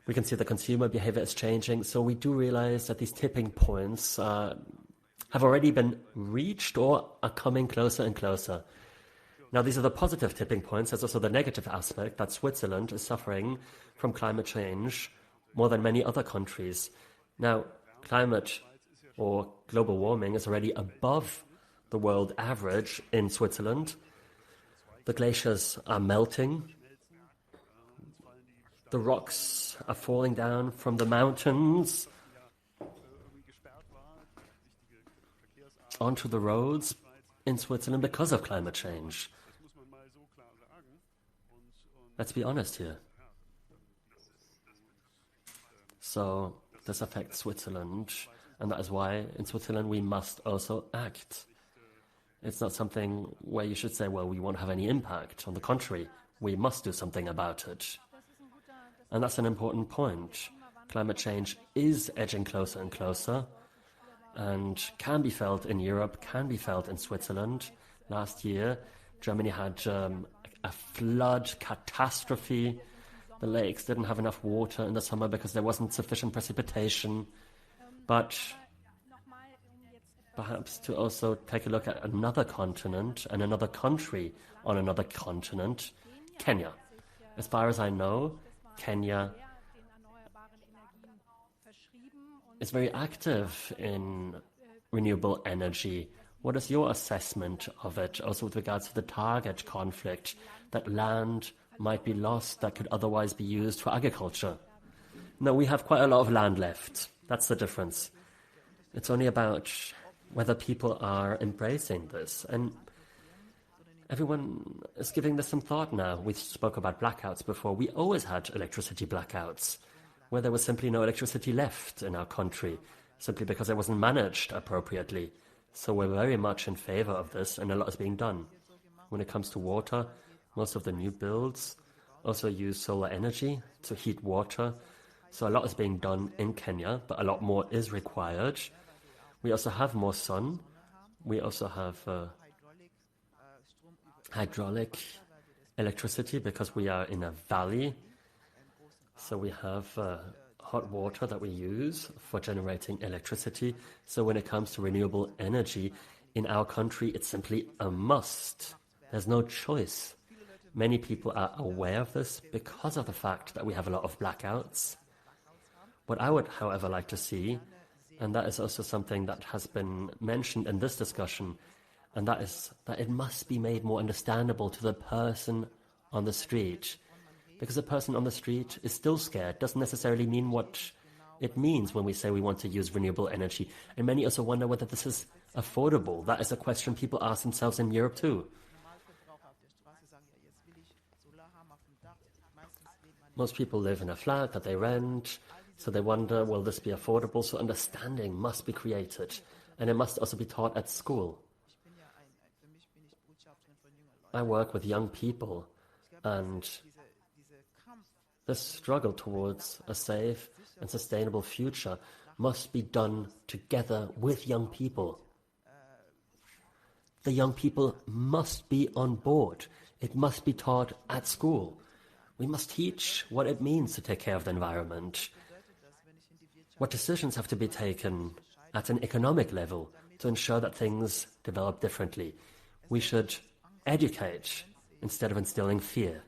We can see the consumer behavior is changing. So we do realize that these tipping points have already been reached or are coming closer and closer. Now, these are the positive tipping points. There's also the negative aspect that Switzerland is suffering from climate change more than many other countries. Now, climate or global warming is already above the world average in Switzerland. The glaciers are melting. The rocks are falling down from the mountains onto the roads in Switzerland because of climate change. Let's be honest here. So this affects Switzerland, and that is why in Switzerland we must also act. It's not something where you should say, well, we won't have any impact. On the contrary, we must do something about it. And that's an important point. Climate change is edging closer and closer and can be felt in Europe, can be felt in Switzerland. Last year, Germany had a flood catastrophe. The lakes didn't have enough water in the summer because there wasn't sufficient precipitation. But perhaps to also take a look at another continent and another country on another continent, Kenya. As far as I know, Kenya is very active in renewable energy. What is your assessment of it, also with regards to the target conflict, that land might be lost that could otherwise be used for agriculture? No, we have quite a lot of land left. That's the difference. It's only about whether people are embracing this. And everyone is giving this some thought now. We spoke about blackouts before. We always had electricity blackouts where there was simply no electricity left in our country, simply because it wasn't managed appropriately. So we're very much in favor of this, and a lot is being done. When it comes to water, most of the new builds also use solar energy to heat water. So a lot is being done in Kenya, but a lot more is required. We also have more sun. We also have hydraulic electricity because we are in a valley. So we have hot water that we use for generating electricity. So when it comes to renewable energy in our country, it's simply a must. There's no choice. Many people are aware of this because of the fact that we have a lot of blackouts. What I would, however, like to see, and that is also something that has been mentioned in this discussion, and that is that it must be made more understandable to the person on the street. Because a person on the street is still scared, doesn't necessarily mean what it means when we say we want to use renewable energy. And many also wonder whether this is affordable. That is a question people ask themselves in Europe too. Most people live in a flat that they rent, so they wonder, will this be affordable? So understanding must be created, and it must also be taught at school. I work with young people, and this struggle towards a safe and sustainable future must be done together with young people. The young people must be on board. It must be taught at school. We must teach what it means to take care of the environment, what decisions have to be taken at an economic level to ensure that things develop differently. We should educate instead of instilling fear.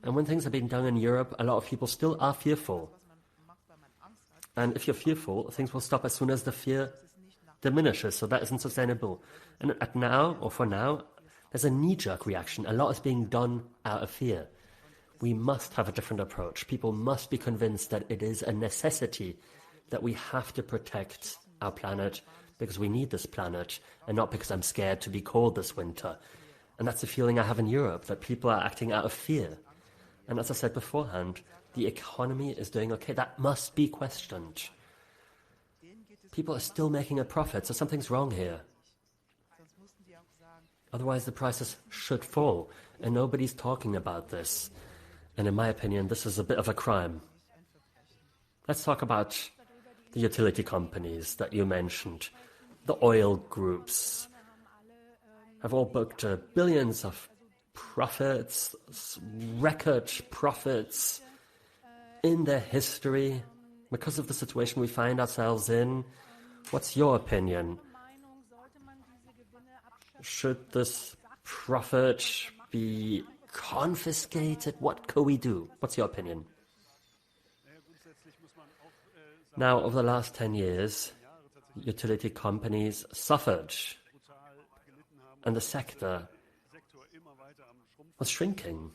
And when things are being done in Europe, a lot of people still are fearful. And if you're fearful, things will stop as soon as the fear diminishes, so that isn't sustainable. And for now, there's a knee-jerk reaction. A lot is being done out of fear. We must have a different approach. People must be convinced that it is a necessity, that we have to protect our planet because we need this planet, and not because I'm scared to be cold this winter. And that's the feeling I have in Europe, that people are acting out of fear. And as I said beforehand, the economy is doing okay. That must be questioned. People are still making a profit, so something's wrong here. Otherwise, the prices should fall, and nobody's talking about this. And in my opinion, this is a bit of a crime. Let's talk about the utility companies that you mentioned. The oil groups have all booked billions of profits, record profits in their history because of the situation we find ourselves in. What's your opinion? Should this profit be confiscated? What could we do? What's your opinion? Now, over the last 10 years, utility companies suffered, and the sector was shrinking.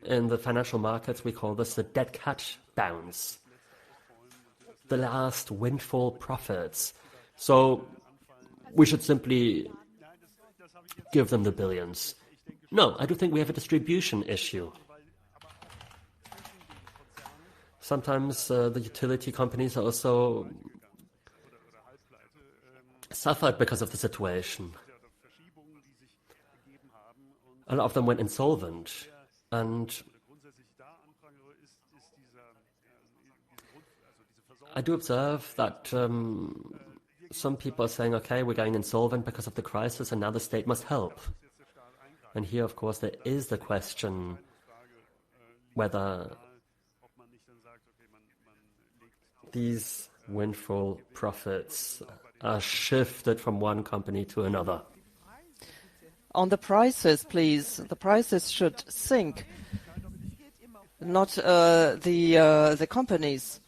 In the financial markets, we call this the dead cat bounce, the last windfall profits. So we should simply give them the billions. No, I do think we have a distribution issue. Sometimes the utility companies also suffered because of the situation. A lot of them went insolvent, and I do observe that some people are saying, okay, we're going insolvent because of the crisis, and now the state must help. And here, of course, there is the question whether these windfall profits are shifted from one company to another. On the prices, please, the prices should sink, not the companies.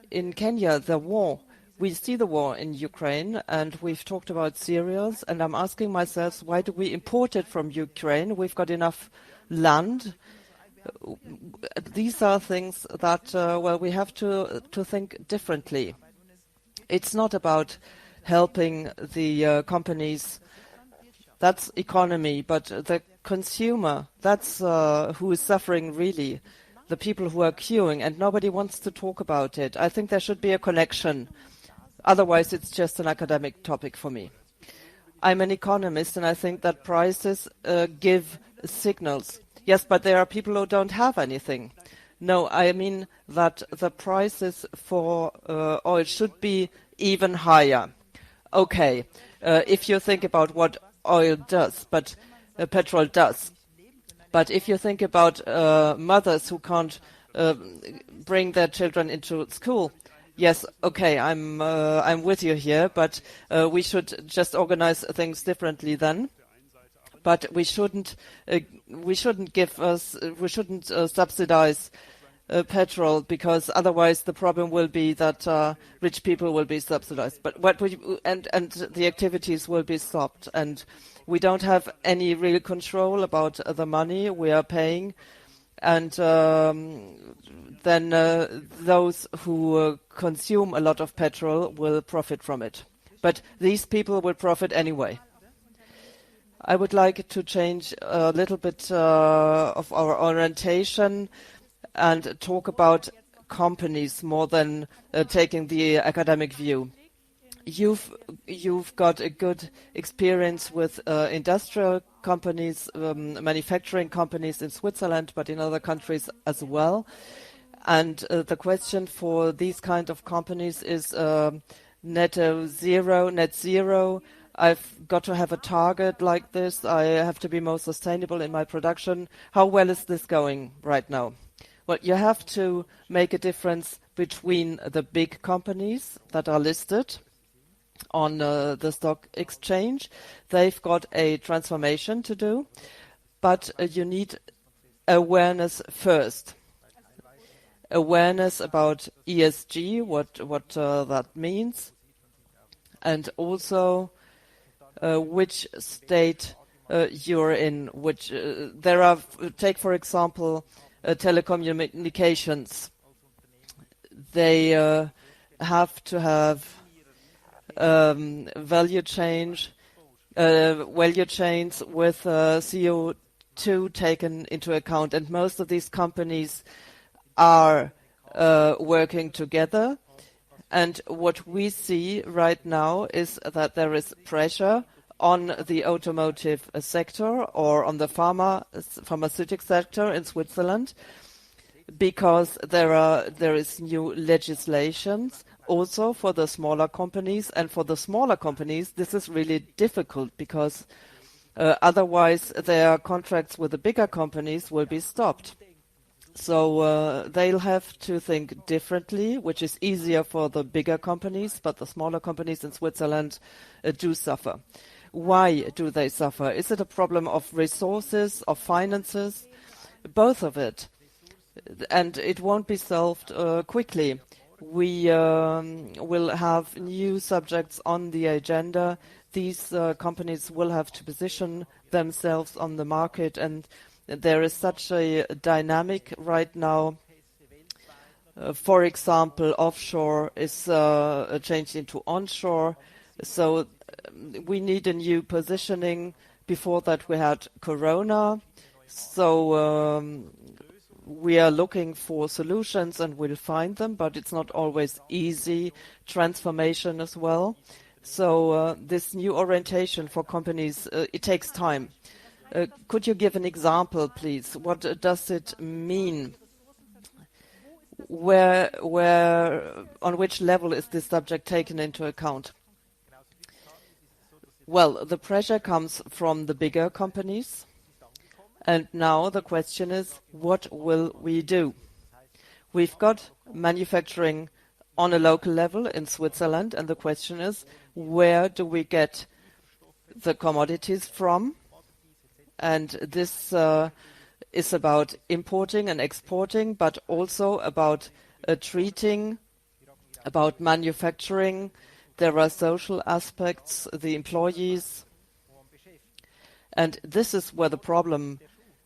In Kenya, the war, we see the war in Ukraine, and we've talked about cereals, and I'm asking myself, why do we import it from Ukraine? We've got enough land. These are things that, we have to think differently. It's not about helping the companies. That's economy, but the consumer, that's who is suffering really, the people who are queuing, and nobody wants to talk about it. I think there should be a connection. Otherwise, it's just an academic topic for me. I'm an economist, and I think that prices give signals. Yes, but there are people who don't have anything. No, I mean that the prices for oil should be even higher. Okay, if you think about what oil does, but petrol does. But if you think about mothers who can't bring their children into school, yes, okay, I'm with you here, but we should just organize things differently then. But we shouldn't subsidize petrol, because otherwise the problem will be that rich people will be subsidized. But and the activities will be stopped, and we don't have any real control about the money we are paying, and then those who consume a lot of petrol will profit from it. But these people will profit anyway. I would like to change a little bit of our orientation and talk about companies more than taking the academic view. You've got a good experience with industrial companies, manufacturing companies in Switzerland, but in other countries as well. And the question for these kind of companies is net zero. I've got to have a target like this. I have to be more sustainable in my production. How well is this going right now? Well, you have to make a difference between the big companies that are listed on the stock exchange. They've got a transformation to do, but you need awareness first. Awareness about ESG, what that means, and also which state you're in. Which there are. Take for example telecommunications. They have to have value chains with CO2 taken into account, and most of these companies are working together. And what we see right now is that there is pressure on the automotive sector or on the pharmaceutical sector in Switzerland, because there is new legislations also for the smaller companies. And for the smaller companies, this is really difficult, because otherwise their contracts with the bigger companies will be stopped. So they'll have to think differently, which is easier for the bigger companies, but the smaller companies in Switzerland do suffer. Why do they suffer? Is it a problem of resources, of finances? Both of it. And it won't be solved quickly. We will have new subjects on the agenda. These companies will have to position themselves on the market, and there is such a dynamic right now. For example, offshore is changed into onshore. So we need a new positioning. Before that we had Corona. So we are looking for solutions and we'll find them, but it's not always easy. Transformation as well. So this new orientation for companies, it takes time. Could you give an example, please? What does it mean? On which level is this subject taken into account? Well, the pressure comes from the bigger companies. And now the question is, what will we do? We've got manufacturing on a local level in Switzerland, and the question is, where do we get the commodities from? And this is about importing and exporting, but also about treating, about manufacturing. There are social aspects, the employees. And this is where the problem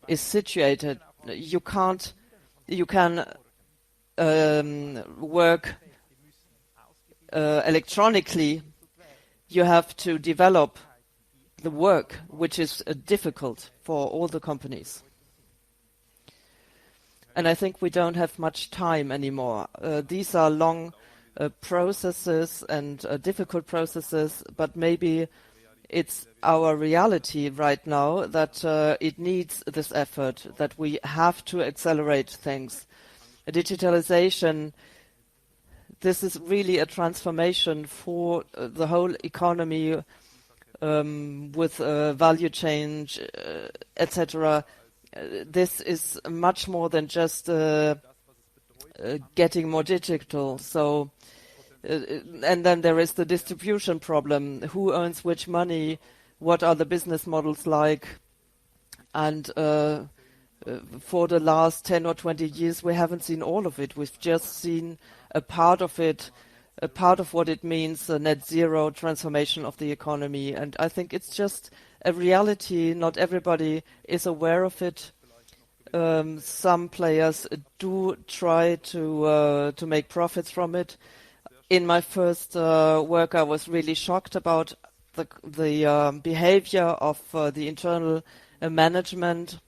is situated. You can work electronically. You have to develop the work, which is difficult for all the companies. And I think we don't have much time anymore. These are long processes and difficult processes, but maybe it's our reality right now that it needs this effort, that we have to accelerate things. Digitalization, this is really a transformation for the whole economy, with value change, etc. This is much more than just getting more digital. So, and then there is the distribution problem. Who earns which money? What are the business models like? And for the last 10 or 20 years, we haven't seen all of it. We've just seen a part of it, a part of what it means, a net zero transformation of the economy. And I think it's just a reality. Not everybody is aware of it. Some players do try to make profits from it. In my first work, I was really shocked about the behavior of the internal management.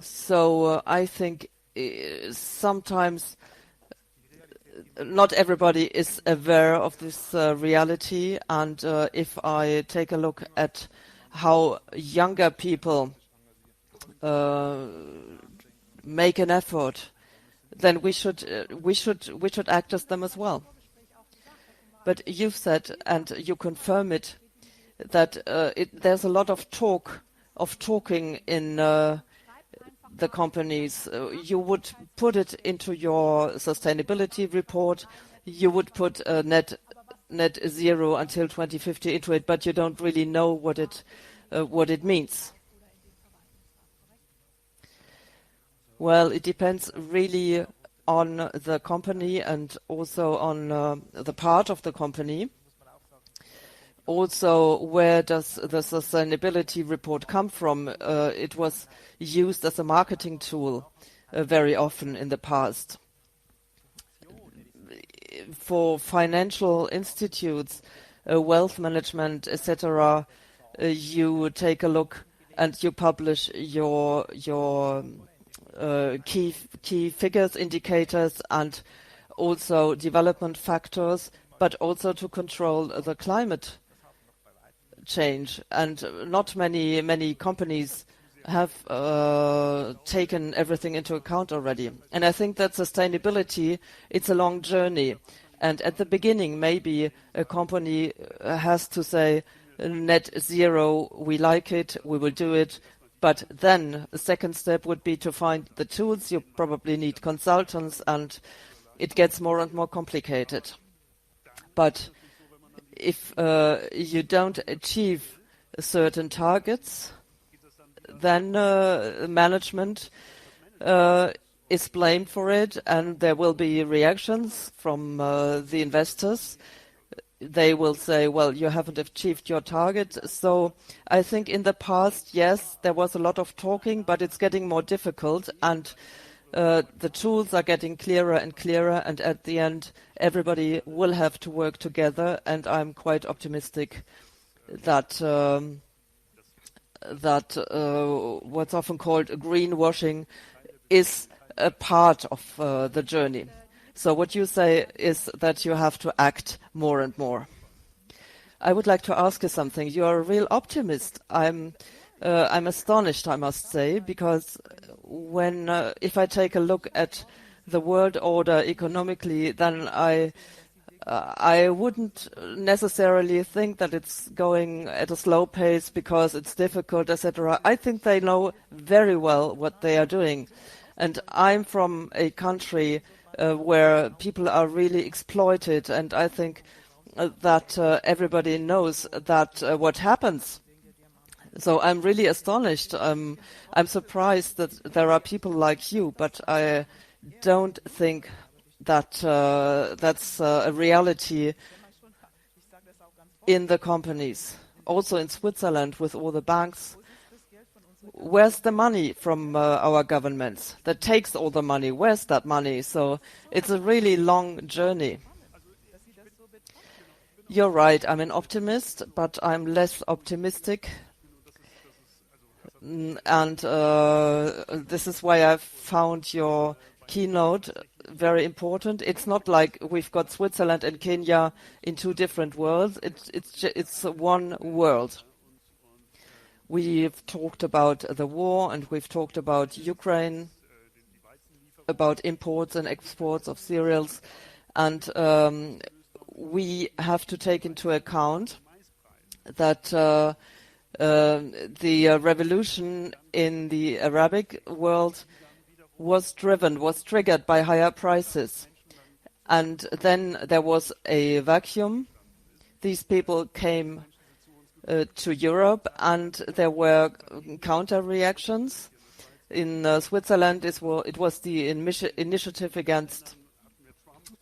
So I think sometimes not everybody is aware of this reality, and if I take a look at how younger people make an effort, then we should act as them as well. But you've said, and you confirm it, that there's a lot of talking in the companies. You would put it into your sustainability report. You would put net zero until 2050 into it, but you don't really know what it means. Well, it depends really on the company and also on the part of the company. Also, where does the sustainability report come from? It was used as a marketing tool very often in the past. For financial institutes, wealth management, etc., you take a look and you publish your key figures, indicators, and also development factors, but also to control the climate change. And not many companies have taken everything into account already. And I think that sustainability, it's a long journey. And at the beginning, maybe a company has to say, net zero, we like it, we will do it. But then the second step would be to find the tools. You probably need consultants, and it gets more and more complicated. But if you don't achieve certain targets, then management is blamed for it, and there will be reactions from the investors. They will say, well, you haven't achieved your target. So I think in the past, yes, there was a lot of talking, but it's getting more difficult, and the tools are getting clearer and clearer, and at the end, everybody will have to work together, and I'm quite optimistic that what's often called greenwashing is a part of the journey. So what you say is that you have to act more and more. I would like to ask you something. You are a real optimist. I'm astonished, I must say, because when if I take a look at the world order economically, then I wouldn't necessarily think that it's going at a slow pace because it's difficult, etc. I think they know very well what they are doing. And I'm from a country where people are really exploited, and I think that everybody knows that what happens. So I'm really astonished. I'm surprised that there are people like you, but I don't think that that's a reality in the companies. Also in Switzerland, with all the banks, where's the money from our governments that takes all the money? Where's that money? So it's a really long journey. You're right, I'm an optimist, but I'm less optimistic. And this is why I found your keynote very important. It's not like we've got Switzerland and Kenya in two different worlds. It's one world. We've talked about the war, and we've talked about Ukraine, about imports and exports of cereals, and we have to take into account that the revolution in the Arabic world was triggered by higher prices. And then there was a vacuum. These people came to Europe, and there were counter reactions. In Switzerland, it was the initiative against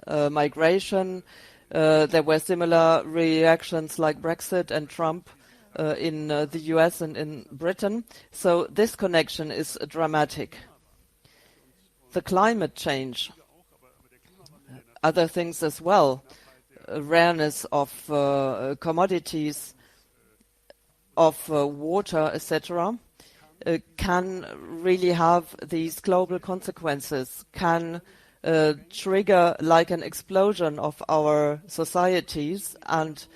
migration. There were similar reactions like Brexit and Trump in the US and in Britain. So this connection is dramatic. The climate change, other things as well, rareness of commodities, of water, etc., can really have these global consequences, can trigger like an explosion of our societies, and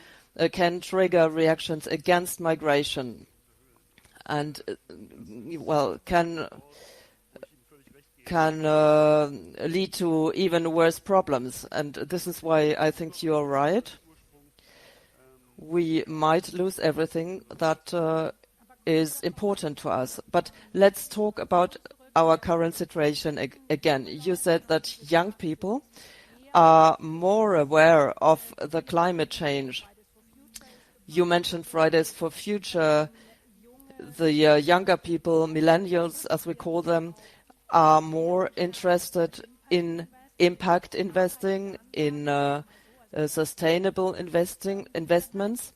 can trigger reactions against migration, and can lead to even worse problems. And this is why I think you are right. We might lose everything that is important to us. But let's talk about our current situation again. You said that young people are more aware of the climate change. You mentioned Fridays for Future. The younger people, millennials as we call them, are more interested in impact investing, in sustainable investments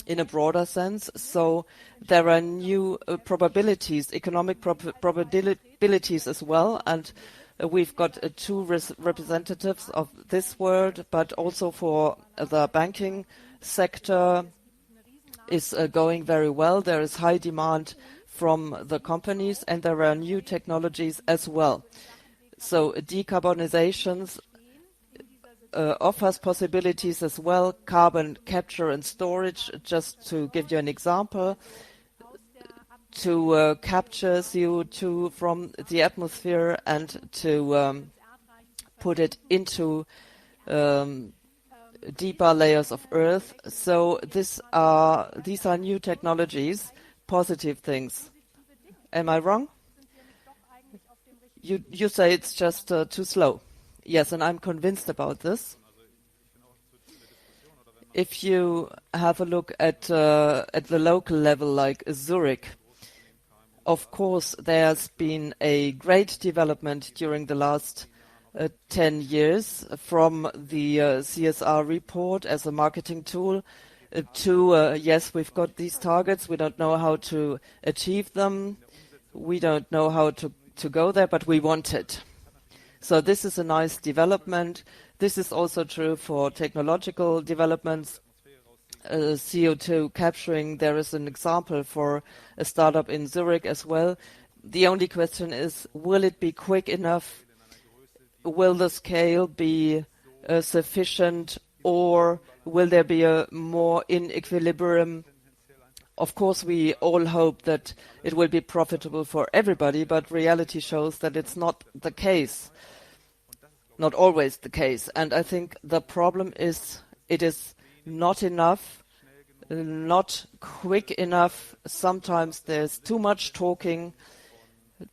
in a broader sense. So there are new probabilities, economic probabilities as well, and we've got two representatives of this world, but also for the banking sector is going very well. There is high demand from the companies, and there are new technologies as well. So decarbonizations offers possibilities as well, carbon capture and storage, just to give you an example, to capture CO2 from the atmosphere and to put it into deeper layers of Earth. So these are new technologies, positive things. Am I wrong? You say it's just too slow. Yes, and I'm convinced about this. If you have a look at the local level, like Zurich, of course there's been a great development during the last 10 years, from the CSR report as a marketing tool to yes, we've got these targets, we don't know how to achieve them, we don't know how to go there, but we want it. So this is a nice development. This is also true for technological developments. CO2 capturing, there is an example for a startup in Zurich as well. The only question is, will it be quick enough? Will the scale be sufficient, or will there be a more in equilibrium? Of course, we all hope that it will be profitable for everybody, but reality shows that it's not the case. Not always the case. And I think the problem is it is not enough, not quick enough. Sometimes there's too much talking.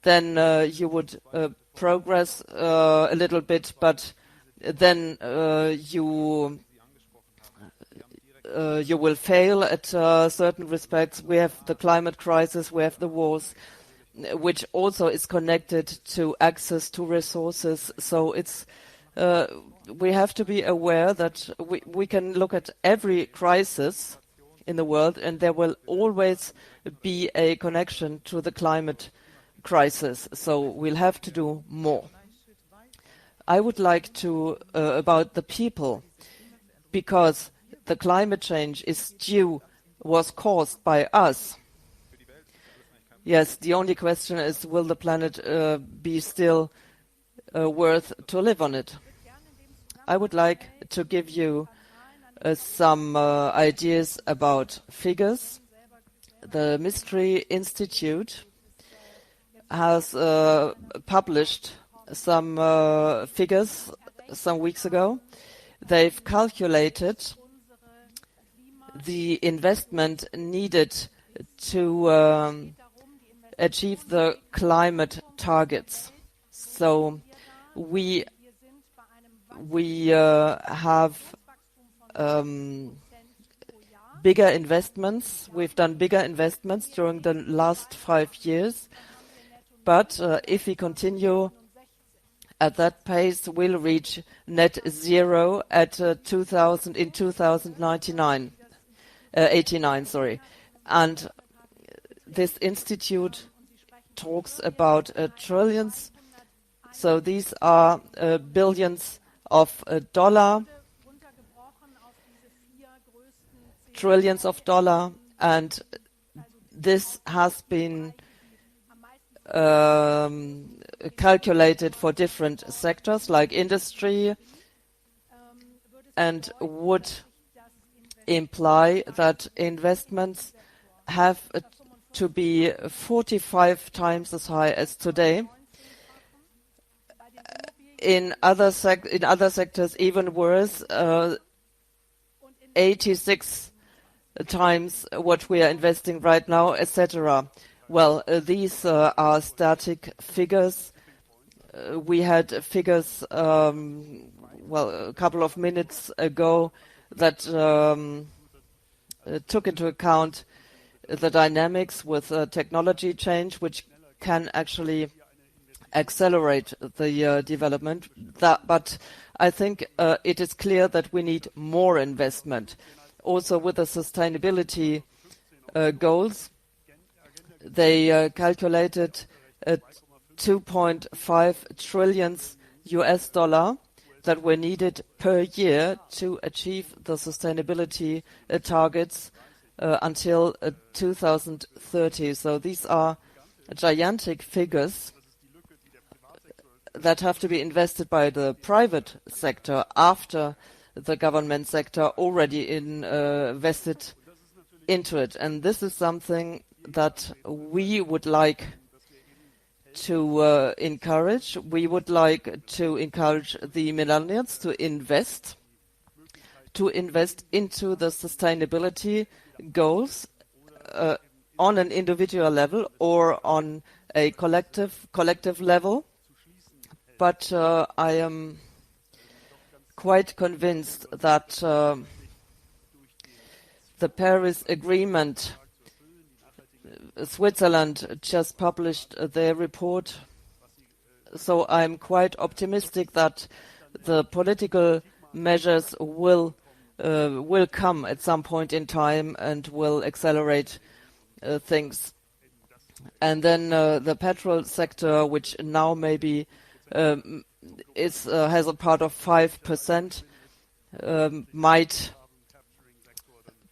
Then you would progress a little bit, but then you will fail at certain respects. We have the climate crisis, we have the wars, which also is connected to access to resources. So it's we have to be aware that we can look at every crisis in the world, and there will always be a connection to the climate crisis. So we'll have to do more. I would like to about the people, because the climate change was caused by us. Yes, the only question is, will the planet be still worth to live on it? I would like to give you some ideas about figures. The Mystery Institute has published some figures some weeks ago. They've calculated the investment needed to achieve the climate targets. So we have bigger investments. We've done bigger investments during the last 5 years. But if we continue at that pace, we'll reach net zero at 2099. 89, sorry. And this institute talks about trillions. So these are billions of dollar, trillions of dollar, and this has been calculated for different sectors like industry, and would imply that investments have to be 45 times as high as today. In other sectors, even worse, 86 times what we are investing right now, etc. Well, these are static figures. We had figures, a couple of minutes ago that took into account the dynamics with technology change, which can actually accelerate the development. But I think it is clear that we need more investment. Also with the sustainability goals, they calculated 2.5 trillion US dollar that were needed per year to achieve the sustainability targets until 2030. So these are gigantic figures that have to be invested by the private sector after the government sector already invested into it. And this is something that we would like to encourage. We would like to encourage the millennials to invest into the sustainability goals on an individual level or on a collective level. But I am quite convinced that the Paris Agreement, Switzerland just published their report, so I'm quite optimistic that the political measures will come at some point in time and will accelerate things. And then the petrol sector, which now maybe has a part of 5%, might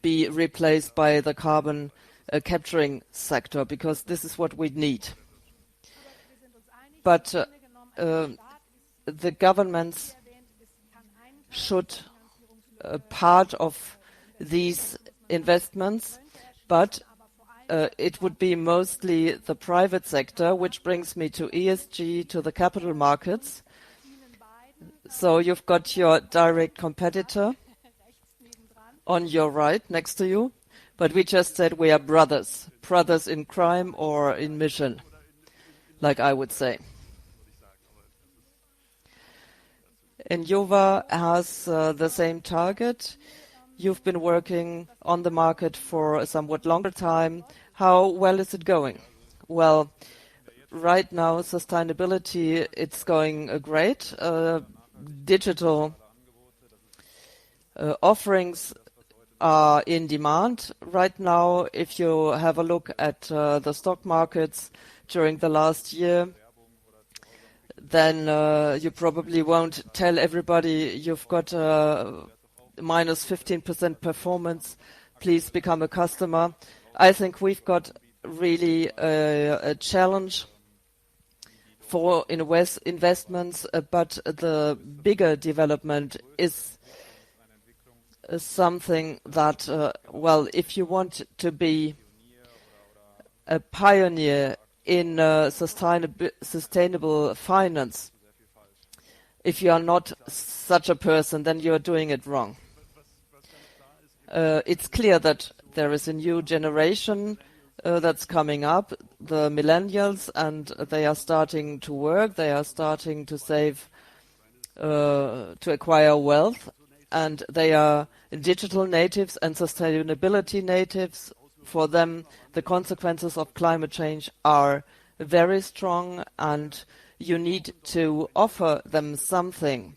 be replaced by the carbon capturing sector, because this is what we need. But the governments should part of these investments, but it would be mostly the private sector, which brings me to ESG, to the capital markets. So you've got your direct competitor on your right, next to you. But we just said we are brothers in crime or in mission, like I would say. And Jova has the same target. You've been working on the market for a somewhat longer time. How well is it going? Well, right now, sustainability, it's going great. Digital offerings are in demand right now. If you have a look at the stock markets during the last year, then you probably won't tell everybody you've got minus 15% performance. Please become a customer. I think we've got really a challenge for investments, but the bigger development is something that, if you want to be a pioneer in sustainable finance, if you are not such a person, then you are doing it wrong. It's clear that there is a new generation that's coming up, the millennials, and they are starting to work, they are starting to save, to acquire wealth, and they are digital natives and sustainability natives. For them, the consequences of climate change are very strong, and you need to offer them something.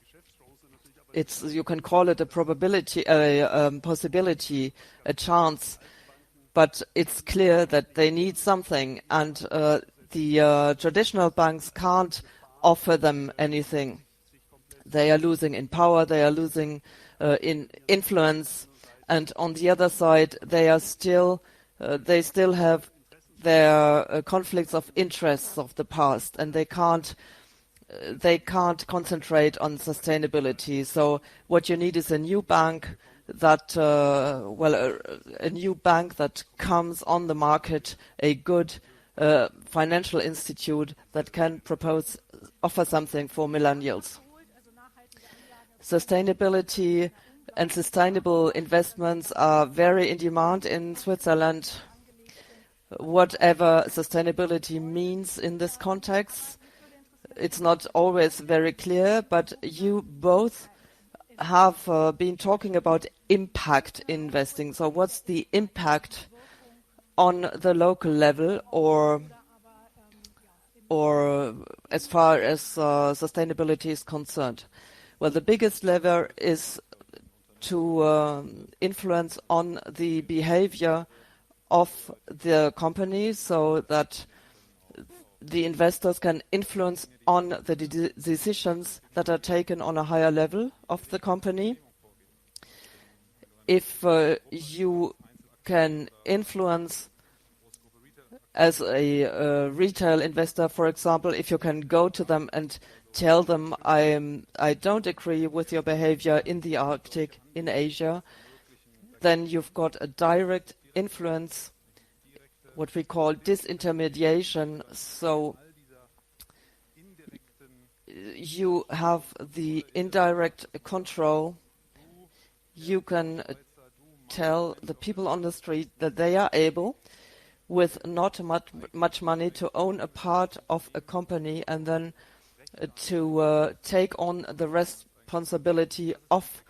You can call it a probability, a possibility, a chance, but it's clear that they need something, and the traditional banks can't offer them anything. They are losing in power, they are losing in influence, and on the other side, they are still they still have their conflicts of interests of the past, and they can't concentrate on sustainability. So what you need is a new bank that, a new bank that comes on the market, a good financial institute that can offer something for millennials. Sustainability and sustainable investments are very in demand in Switzerland. Whatever sustainability means in this context, it's not always very clear, but you both have been talking about impact investing. So what's the impact on the local level, or as far as sustainability is concerned? Well, the biggest lever is to influence on the behavior of the company, so that the investors can influence on the decisions that are taken on a higher level of the company. If you can influence as a retail investor, for example, if you can go to them and tell them, I don't agree with your behavior in the Arctic, in Asia, then you've got a direct influence, what we call disintermediation. So you have the indirect control. You can tell the people on the street that they are able, with not much money, to own a part of a company, and then to take on the responsibility of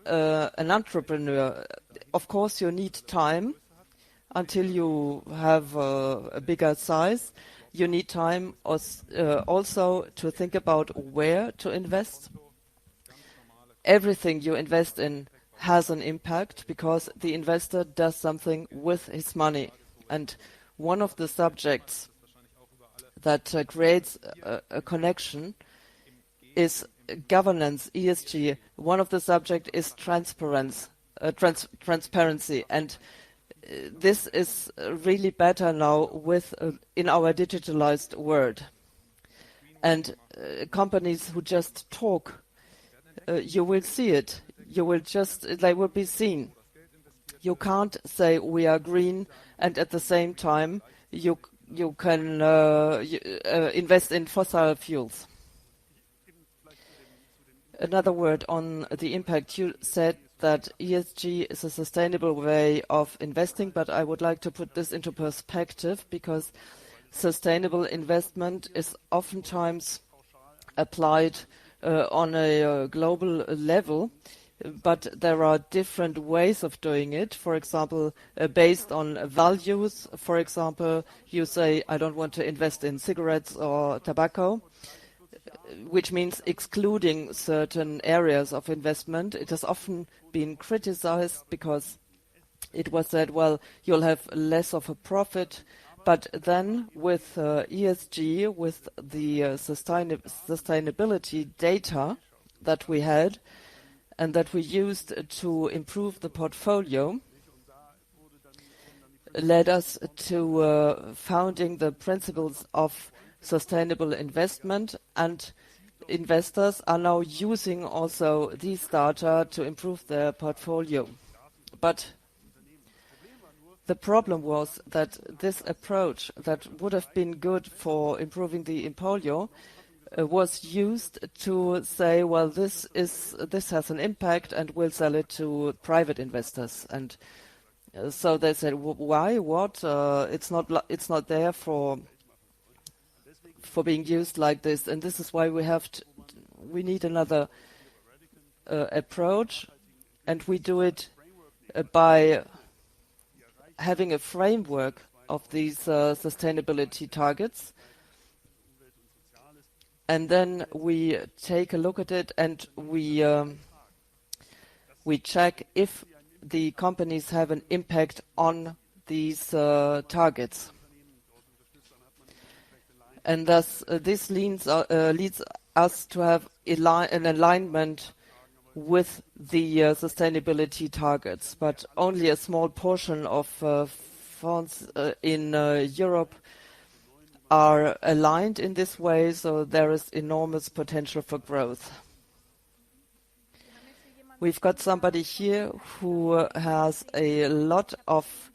an entrepreneur. Of course, you need time until you have a bigger size. You need time also to think about where to invest. Everything you invest in has an impact, because the investor does something with his money. And one of the subjects that creates a connection is governance, ESG. One of the subjects is transparency, and this is really better now in our digitalized world. And companies who just talk, you will see it. They will be seen. You can't say we are green and at the same time you can invest in fossil fuels. Another word on the impact. You said that ESG is a sustainable way of investing, but I would like to put this into perspective, because sustainable investment is oftentimes applied on a global level, but there are different ways of doing it. For example, based on values. For example, you say, I don't want to invest in cigarettes or tobacco, which means excluding certain areas of investment. It has often been criticized because it was said, well, you'll have less of a profit. But then with ESG, with the sustainability data that we had and that we used to improve the portfolio, led us to founding the principles of sustainable investment, and investors are now using also these data to improve their portfolio. But the problem was that this approach that would have been good for improving the portfolio was used to say, well, this has an impact and we'll sell it to private investors. And so they said, why? What? It's not there for being used like this. And this is why we need another approach, and we do it by having a framework of these sustainability targets. And then we take a look at it, and we check if the companies have an impact on these targets. And thus, this leads us to have an alignment with the sustainability targets. But only a small portion of funds in Europe are aligned in this way, so there is enormous potential for growth. We've got somebody here who has a lot of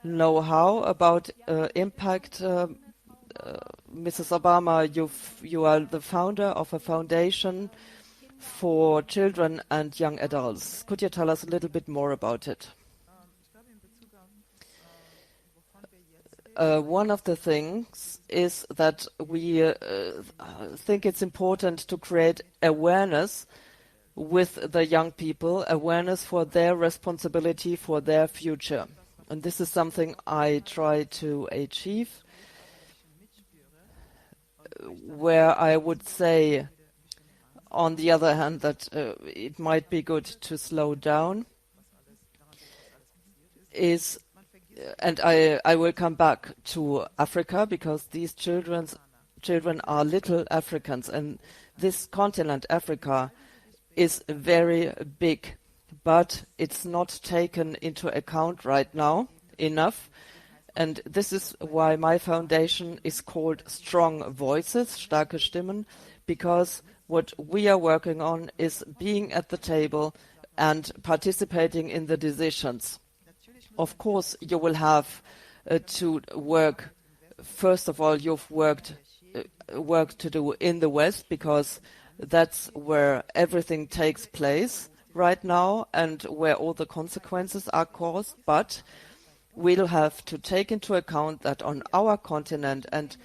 know-how about impact. Mrs. Obama, you are the founder of a foundation for children and young adults. Could you tell us a little bit more about it? One of the things is that we think it's important to create awareness with the young people, awareness for their responsibility for their future. And this is something I try to achieve, where I would say, on the other hand, that it might be good to slow down, is, and I will come back to Africa, because these children are little Africans, and this continent, Africa, is very big, but it's not taken into account right now enough. And this is why my foundation is called Strong Voices, starke Stimmen, because what we are working on is being at the table and participating in the decisions. Of course, you will have to work. First of all, you've work to do in the West, because that's where everything takes place right now and where all the consequences are caused. But we'll have to take into account that on our continent, and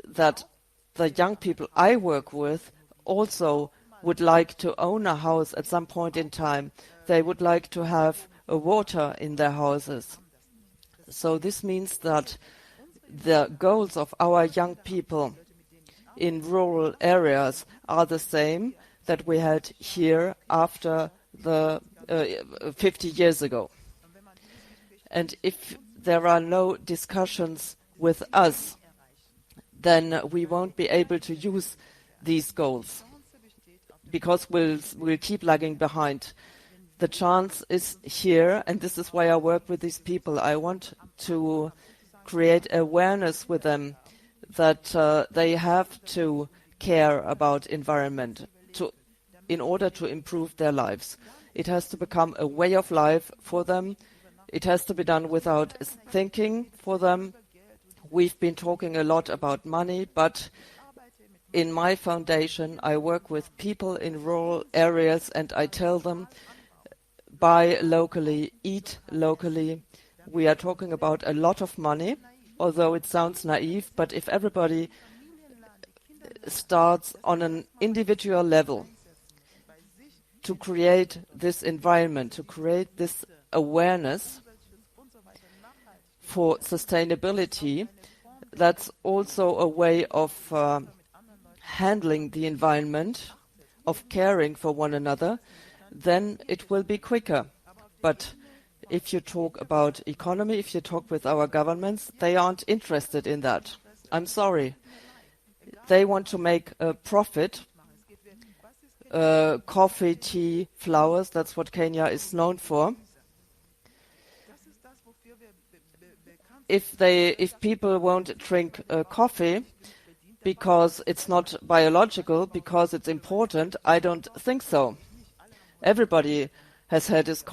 that the young people I work with also would like to own a house at some point in time. They would like to have a water in their houses. So this means that the goals of our young people in rural areas are the same that we had here after the 50 years ago. And if there are no discussions with us, then we won't be able to use these goals, because we'll keep lagging behind. The chance is here, and this is why I work with these people. I want to create awareness with them that they have to care about environment in order to improve their lives. It has to become a way of life for them. It has to be done without thinking for them. We've been talking a lot about money, but in my foundation, I work with people in rural areas, and I tell them, buy locally, eat locally. We are talking about a lot of money, although it sounds naive, but if everybody starts on an individual level to create this environment, to create this awareness for sustainability, that's also a way of handling the environment, of caring for one another, then it will be quicker. But if you talk about economy, if you talk with our governments, they aren't interested in that. I'm sorry. They want to make a profit. Coffee, tea, flowers, that's what Kenya is known for. If people won't drink coffee because it's not biological, because it's important, I don't think so. Everybody has had his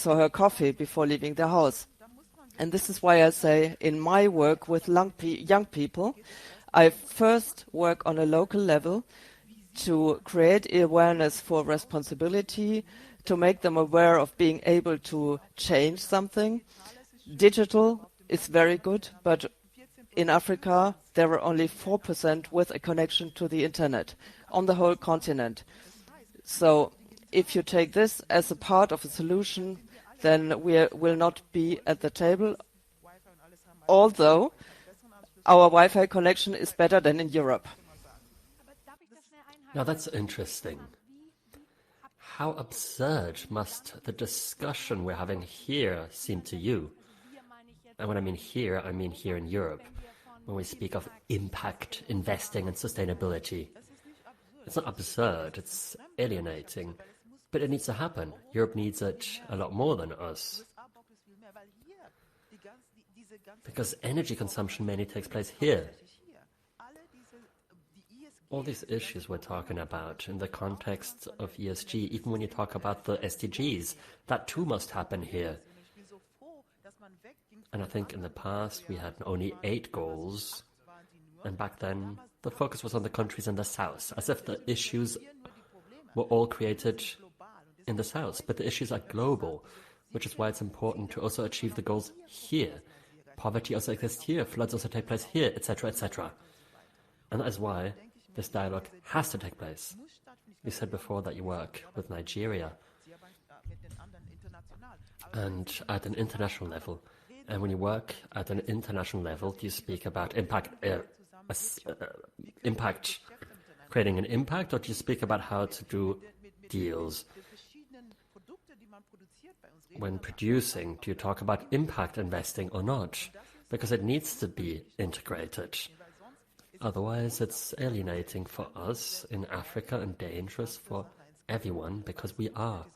or her coffee before leaving their house. And this is why I say, in my work with young people, I first work on a local level to create awareness for responsibility, to make them aware of being able to change something. Digital is very good, but in Africa, there are only 4% with a connection to the internet on the whole continent. So if you take this as a part of a solution, then we will not be at the table, although our Wi-Fi connection is better than in Europe. Now that's interesting. How absurd must the discussion we're having here seem to you? And when I mean here in Europe, when we speak of impact, investing and sustainability. It's not absurd, it's alienating. But it needs to happen. Europe needs it a lot more than us. because energy consumption mainly takes place here. All these issues we're talking about in the context of ESG, even when you talk about the SDGs, that too must happen here. And I think in the past we had only 8 goals, and back then the focus was on the countries in the south, as if the issues were all created in the south. But the issues are global, which is why it's important to also achieve the goals here. Poverty also exists here, floods also take place here, etc., etc. And that is why this dialogue has to take place. You said before that you work with Nigeria and at an international level. And when you work at an international level, do you speak about impact, creating an impact, or do you speak about how to do deals? When producing, do you talk about impact investing or not? Because it needs to be integrated. Otherwise, it's alienating for us in Africa and dangerous for everyone, because we are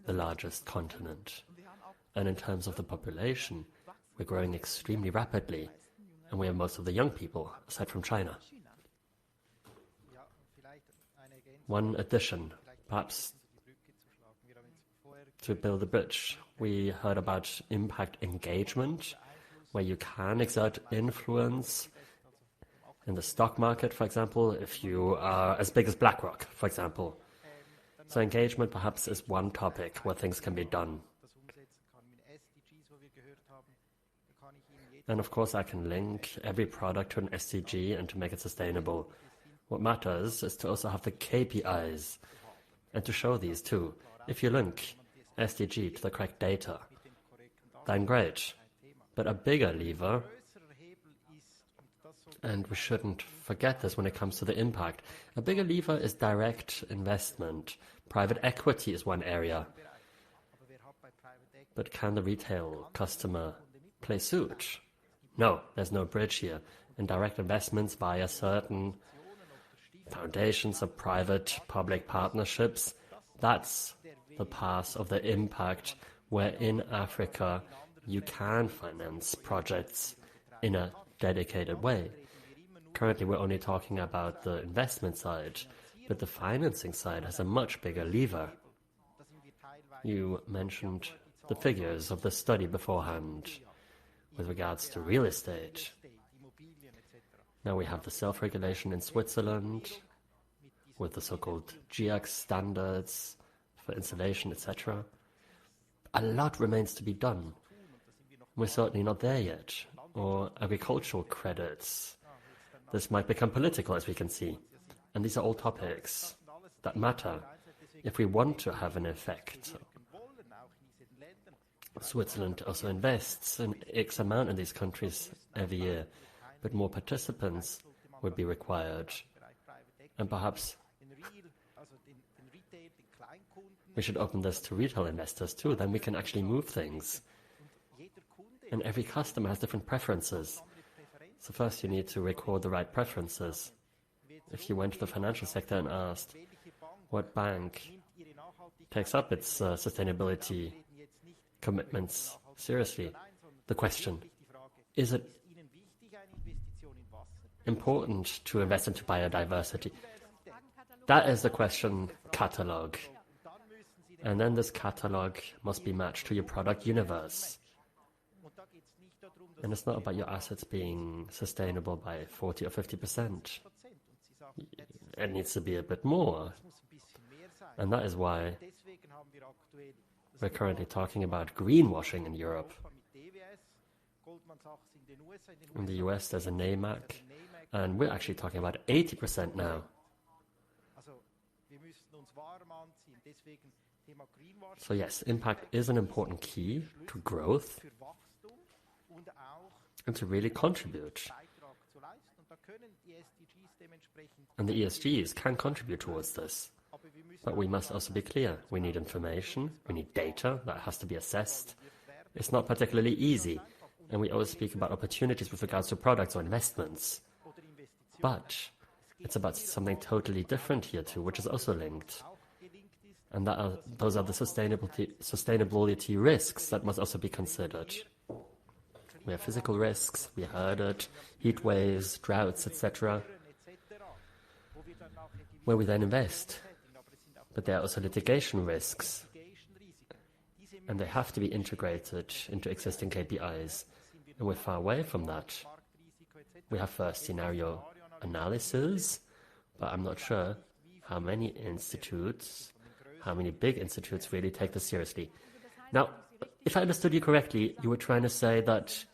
the largest continent. And in terms of the population, we're growing extremely rapidly, and we have most of the young people, aside from China. One addition, perhaps to build a bridge. We heard about impact engagement, where you can exert influence in the stock market, for example, if you are as big as BlackRock, for example. So engagement perhaps is one topic where things can be done. And of course I can link every product to an SDG and to make it sustainable. What matters is to also have the KPIs and to show these too. If you link SDG to the correct data, then great. But a bigger lever, and we shouldn't forget this when it comes to the impact, a bigger lever is direct investment. Private equity is one area. But can the retail customer play suit? No, there's no bridge here. And direct investments via certain foundations or private-public partnerships, that's the path of the impact, where in Africa you can finance projects in a dedicated way. Currently we're only talking about the investment side, but the financing side has a much bigger lever. You mentioned the figures of the study beforehand with regards to real estate. Now we have the self-regulation in Switzerland with the so-called GX standards for insulation, etc. A lot remains to be done. We're certainly not there yet. Or agricultural credits. This might become political, as we can see. And these are all topics that matter if we want to have an effect. Switzerland also invests an X amount in these countries every year, but more participants would be required. And perhaps we should open this to retail investors too, then we can actually move things. And every customer has different preferences. So first you need to record the right preferences. If you went to the financial sector and asked what bank takes up its sustainability commitments seriously, the question, is it important to invest into biodiversity? That is the question catalog. And then this catalog must be matched to your product universe. And it's not about your assets being sustainable by 40 or 50%. It needs to be a bit more. And that is why we're currently talking about greenwashing in Europe. In the US, there's a NAMAC, and we're actually talking about 80% now. So yes, impact is an important key to growth and to really contribute. And the ESGs can contribute towards this. But we must also be clear. We need information, we need data that has to be assessed. It's not particularly easy. And we always speak about opportunities with regards to products or investments. But it's about something totally different here too, which is also linked. And those are the sustainability risks that must also be considered. We have physical risks, we heard it, heat waves, droughts, etc., where we then invest. But there are also litigation risks, and they have to be integrated into existing KPIs, and we're far away from that. We have first scenario analysis, but I'm not sure how many institutes, how many big institutes really take this seriously. Now, if I understood you correctly, you were trying to say that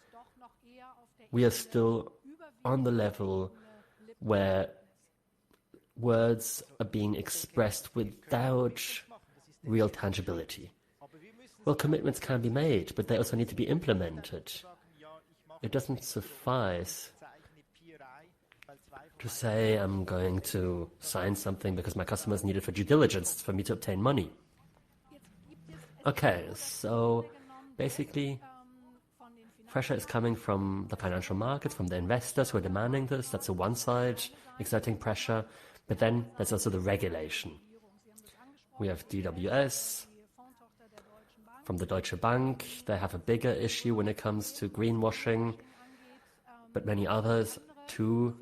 we are still on the level where words are being expressed without real tangibility. Well, commitments can be made, but they also need to be implemented. It doesn't suffice to say I'm going to sign something because my customers need it for due diligence for me to obtain money. Okay, so basically pressure is coming from the financial markets, from the investors who are demanding this. That's the one side exerting pressure. But then there's also the regulation. We have DWS from the Deutsche Bank. They have a bigger issue when it comes to greenwashing, but many others too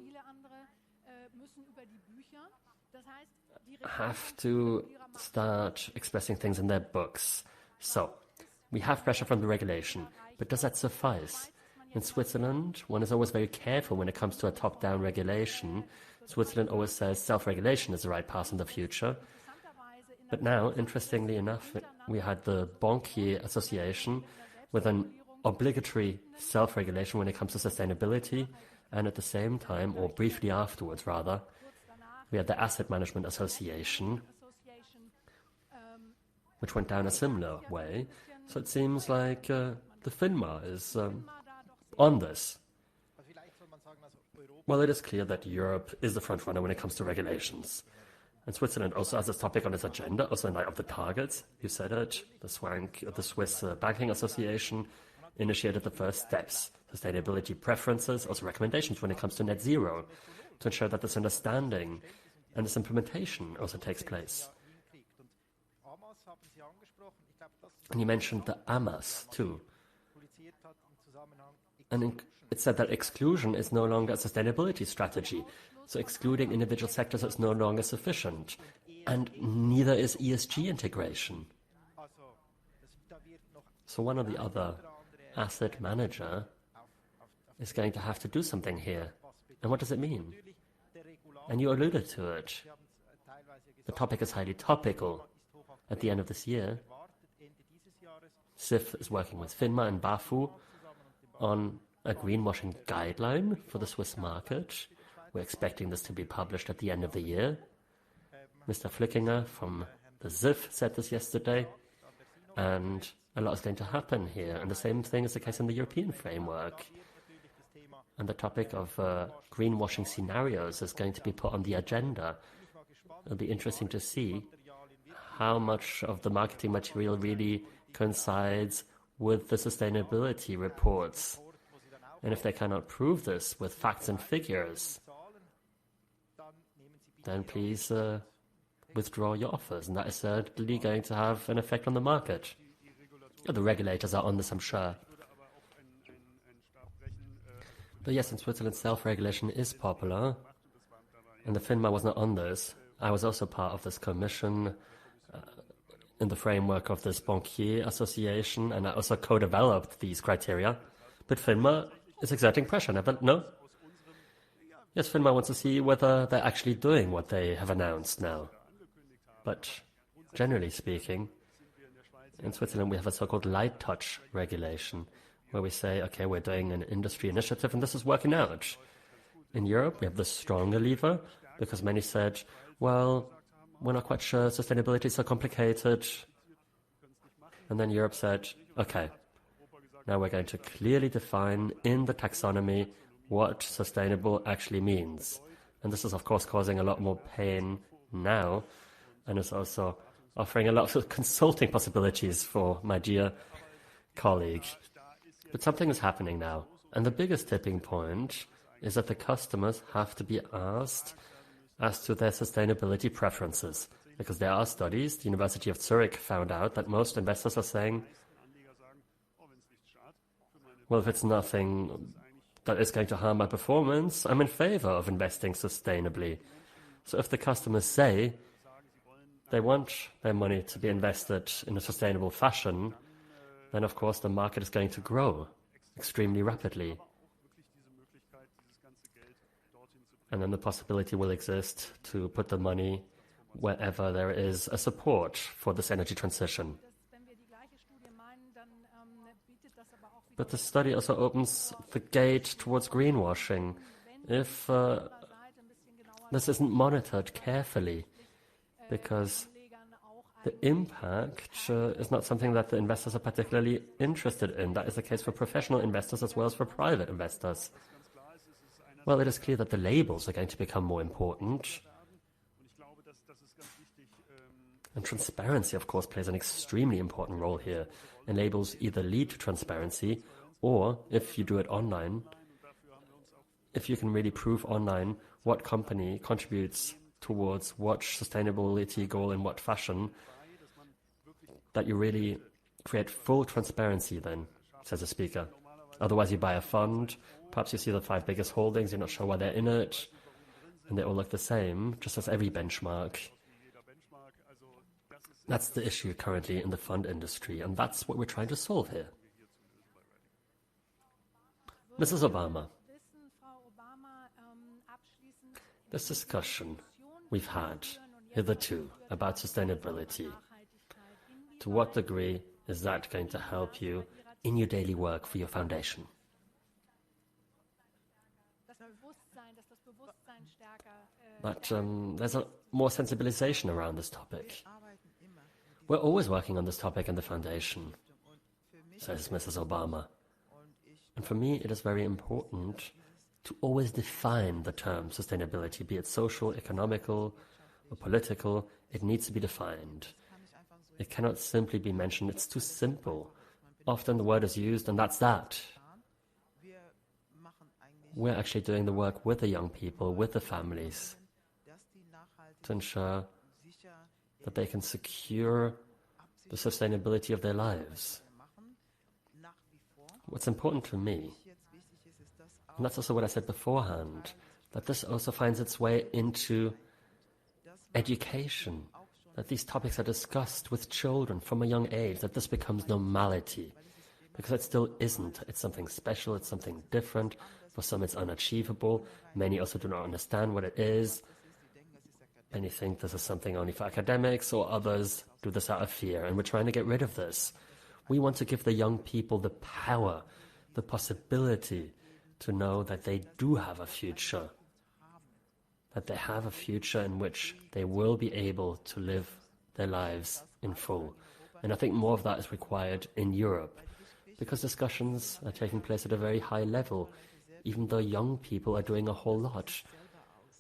have to start expressing things in their books. So we have pressure from the regulation, but does that suffice? In Switzerland, one is always very careful when it comes to a top-down regulation. Switzerland always says self-regulation is the right path in the future. But now, interestingly enough, we had the Banquier Association with an obligatory self-regulation when it comes to sustainability, and at the same time, or briefly afterwards rather, we had the Asset Management Association, which went down a similar way. So it seems like the FINMA is on this. Well, it is clear that Europe is the front runner when it comes to regulations. And Switzerland also has this topic on its agenda, also in light of the targets. You said it, the Swiss Banking Association initiated the first steps, sustainability preferences, also recommendations when it comes to net zero, to ensure that this understanding and this implementation also takes place. And you mentioned the AMAS too. And it said that exclusion is no longer a sustainability strategy. So excluding individual sectors is no longer sufficient. And neither is ESG integration. So one or the other asset manager is going to have to do something here. And what does it mean? And you alluded to it. The topic is highly topical. At the end of this year, SIF is working with FINMA and BAFU on a greenwashing guideline for the Swiss market. We're expecting this to be published at the end of the year. Mr. Flickinger from the SIF said this yesterday, and a lot is going to happen here. And the same thing is the case in the European framework. And the topic of greenwashing scenarios is going to be put on the agenda. It'll be interesting to see how much of the marketing material really coincides with the sustainability reports. And if they cannot prove this with facts and figures, then please withdraw your offers. And that is certainly going to have an effect on the market. The regulators are on this, I'm sure. But yes, in Switzerland, self-regulation is popular. And the FINMA was not on this. I was also part of this commission in the framework of this Banquier Association, and I also co-developed these criteria. But FINMA is exerting pressure. No? Yes, FINMA wants to see whether they're actually doing what they have announced now. But generally speaking, in Switzerland we have a so-called light touch regulation, where we say, okay, we're doing an industry initiative and this is working out. In Europe, we have the stronger lever, because many said, well, we're not quite sure, sustainability is so complicated. And then Europe said, okay, now we're going to clearly define in the taxonomy what sustainable actually means. And this is, of course, causing a lot more pain now, and is also offering a lot of consulting possibilities for my dear colleague. But something is happening now. And the biggest tipping point is that the customers have to be asked as to their sustainability preferences. Because there are studies, the University of Zurich found out that most investors are saying, Well, if it's nothing that is going to harm my performance, I'm in favor of investing sustainably. So if the customers say they want their money to be invested in a sustainable fashion, then of course the market is going to grow extremely rapidly. And then the possibility will exist to put the money wherever there is a support for this energy transition. But the study also opens the gate towards greenwashing. If this isn't monitored carefully, because the impact is not something that the investors are particularly interested in. That is the case for professional investors as well as for private investors. Well, it is clear that the labels are going to become more important. And transparency, of course, plays an extremely important role here. And labels either lead to transparency, or if you do it online, if you can really prove online what company contributes towards what sustainability goal in what fashion, that you really create full transparency then, says the speaker. Otherwise you buy a fund, perhaps you see the 5 biggest holdings, you're not sure why they're in it, and they all look the same, just as every benchmark. That's the issue currently in the fund industry, and that's what we're trying to solve here. Mrs. Obama, this discussion we've had hitherto about sustainability, to what degree is that going to help you in your daily work for your foundation? But there's more sensibilization around this topic. We're always working on this topic in the foundation, says Mrs. Obama. And for me, it is very important to always define the term sustainability, be it social, economical, or political. It needs to be defined. It cannot simply be mentioned. It's too simple. Often the word is used, and that's that. We're actually doing the work with the young people, with the families, to ensure that they can secure the sustainability of their lives. What's important to me, and that's also what I said beforehand, that this also finds its way into education, that these topics are discussed with children from a young age, that this becomes normality, because it still isn't. It's something special, it's something different. For some it's unachievable. Many also do not understand what it is. Many think this is something only for academics, or others do this out of fear, and we're trying to get rid of this. We want to give the young people the power, the possibility to know that they do have a future, that they have a future in which they will be able to live their lives in full. And I think more of that is required in Europe, because discussions are taking place at a very high level, even though young people are doing a whole lot.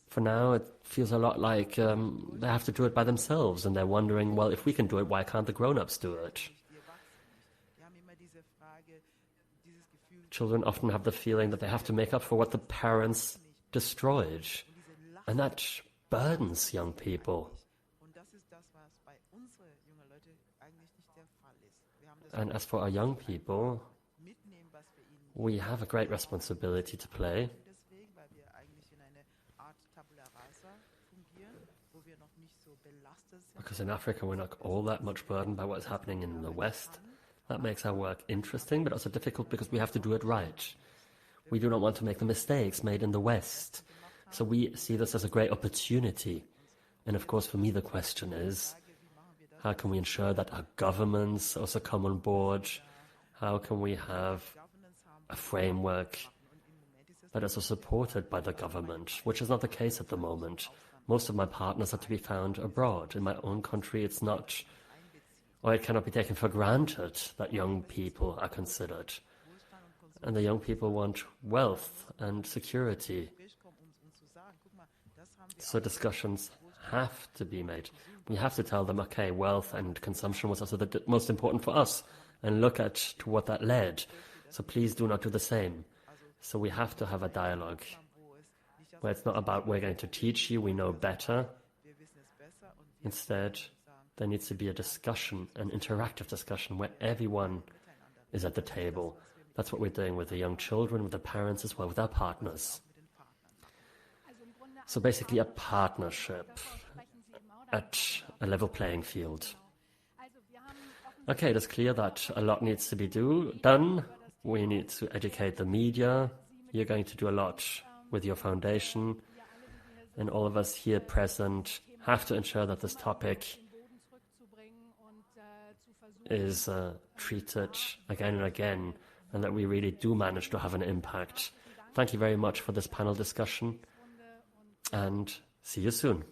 For now, it feels a lot like they have to do it by themselves, and they're wondering, well, if we can do it, why can't the grown-ups do it? Children often have the feeling that they have to make up for what the parents destroyed, and that burdens young people. And as for our young people, we have a great responsibility to play. Because in Africa we're not all that much burdened by what's happening in the West. That makes our work interesting, but also difficult because we have to do it right. We do not want to make the mistakes made in the West. So we see this as a great opportunity. And of course, for me, the question is, how can we ensure that our governments also come on board? How can we have a framework that is also supported by the government, which is not the case at the moment. Most of my partners are to be found abroad. In my own country, it's not, or it cannot be taken for granted that young people are considered. And the young people want wealth and security. So discussions have to be made. We have to tell them, okay, wealth and consumption was also the most important for us, and look at to what that led. So please do not do the same. So we have to have a dialogue where it's not about we're going to teach you, we know better. Instead, there needs to be a discussion, an interactive discussion where everyone is at the table. That's what we're doing with the young children, with the parents as well, with our partners. So basically a partnership at a level playing field. Okay, it is clear that a lot needs to be done. We need to educate the media. You're going to do a lot with your foundation. And all of us here present have to ensure that this topic is treated again and again, and that we really do manage to have an impact. Thank you very much for this panel discussion, and see you soon.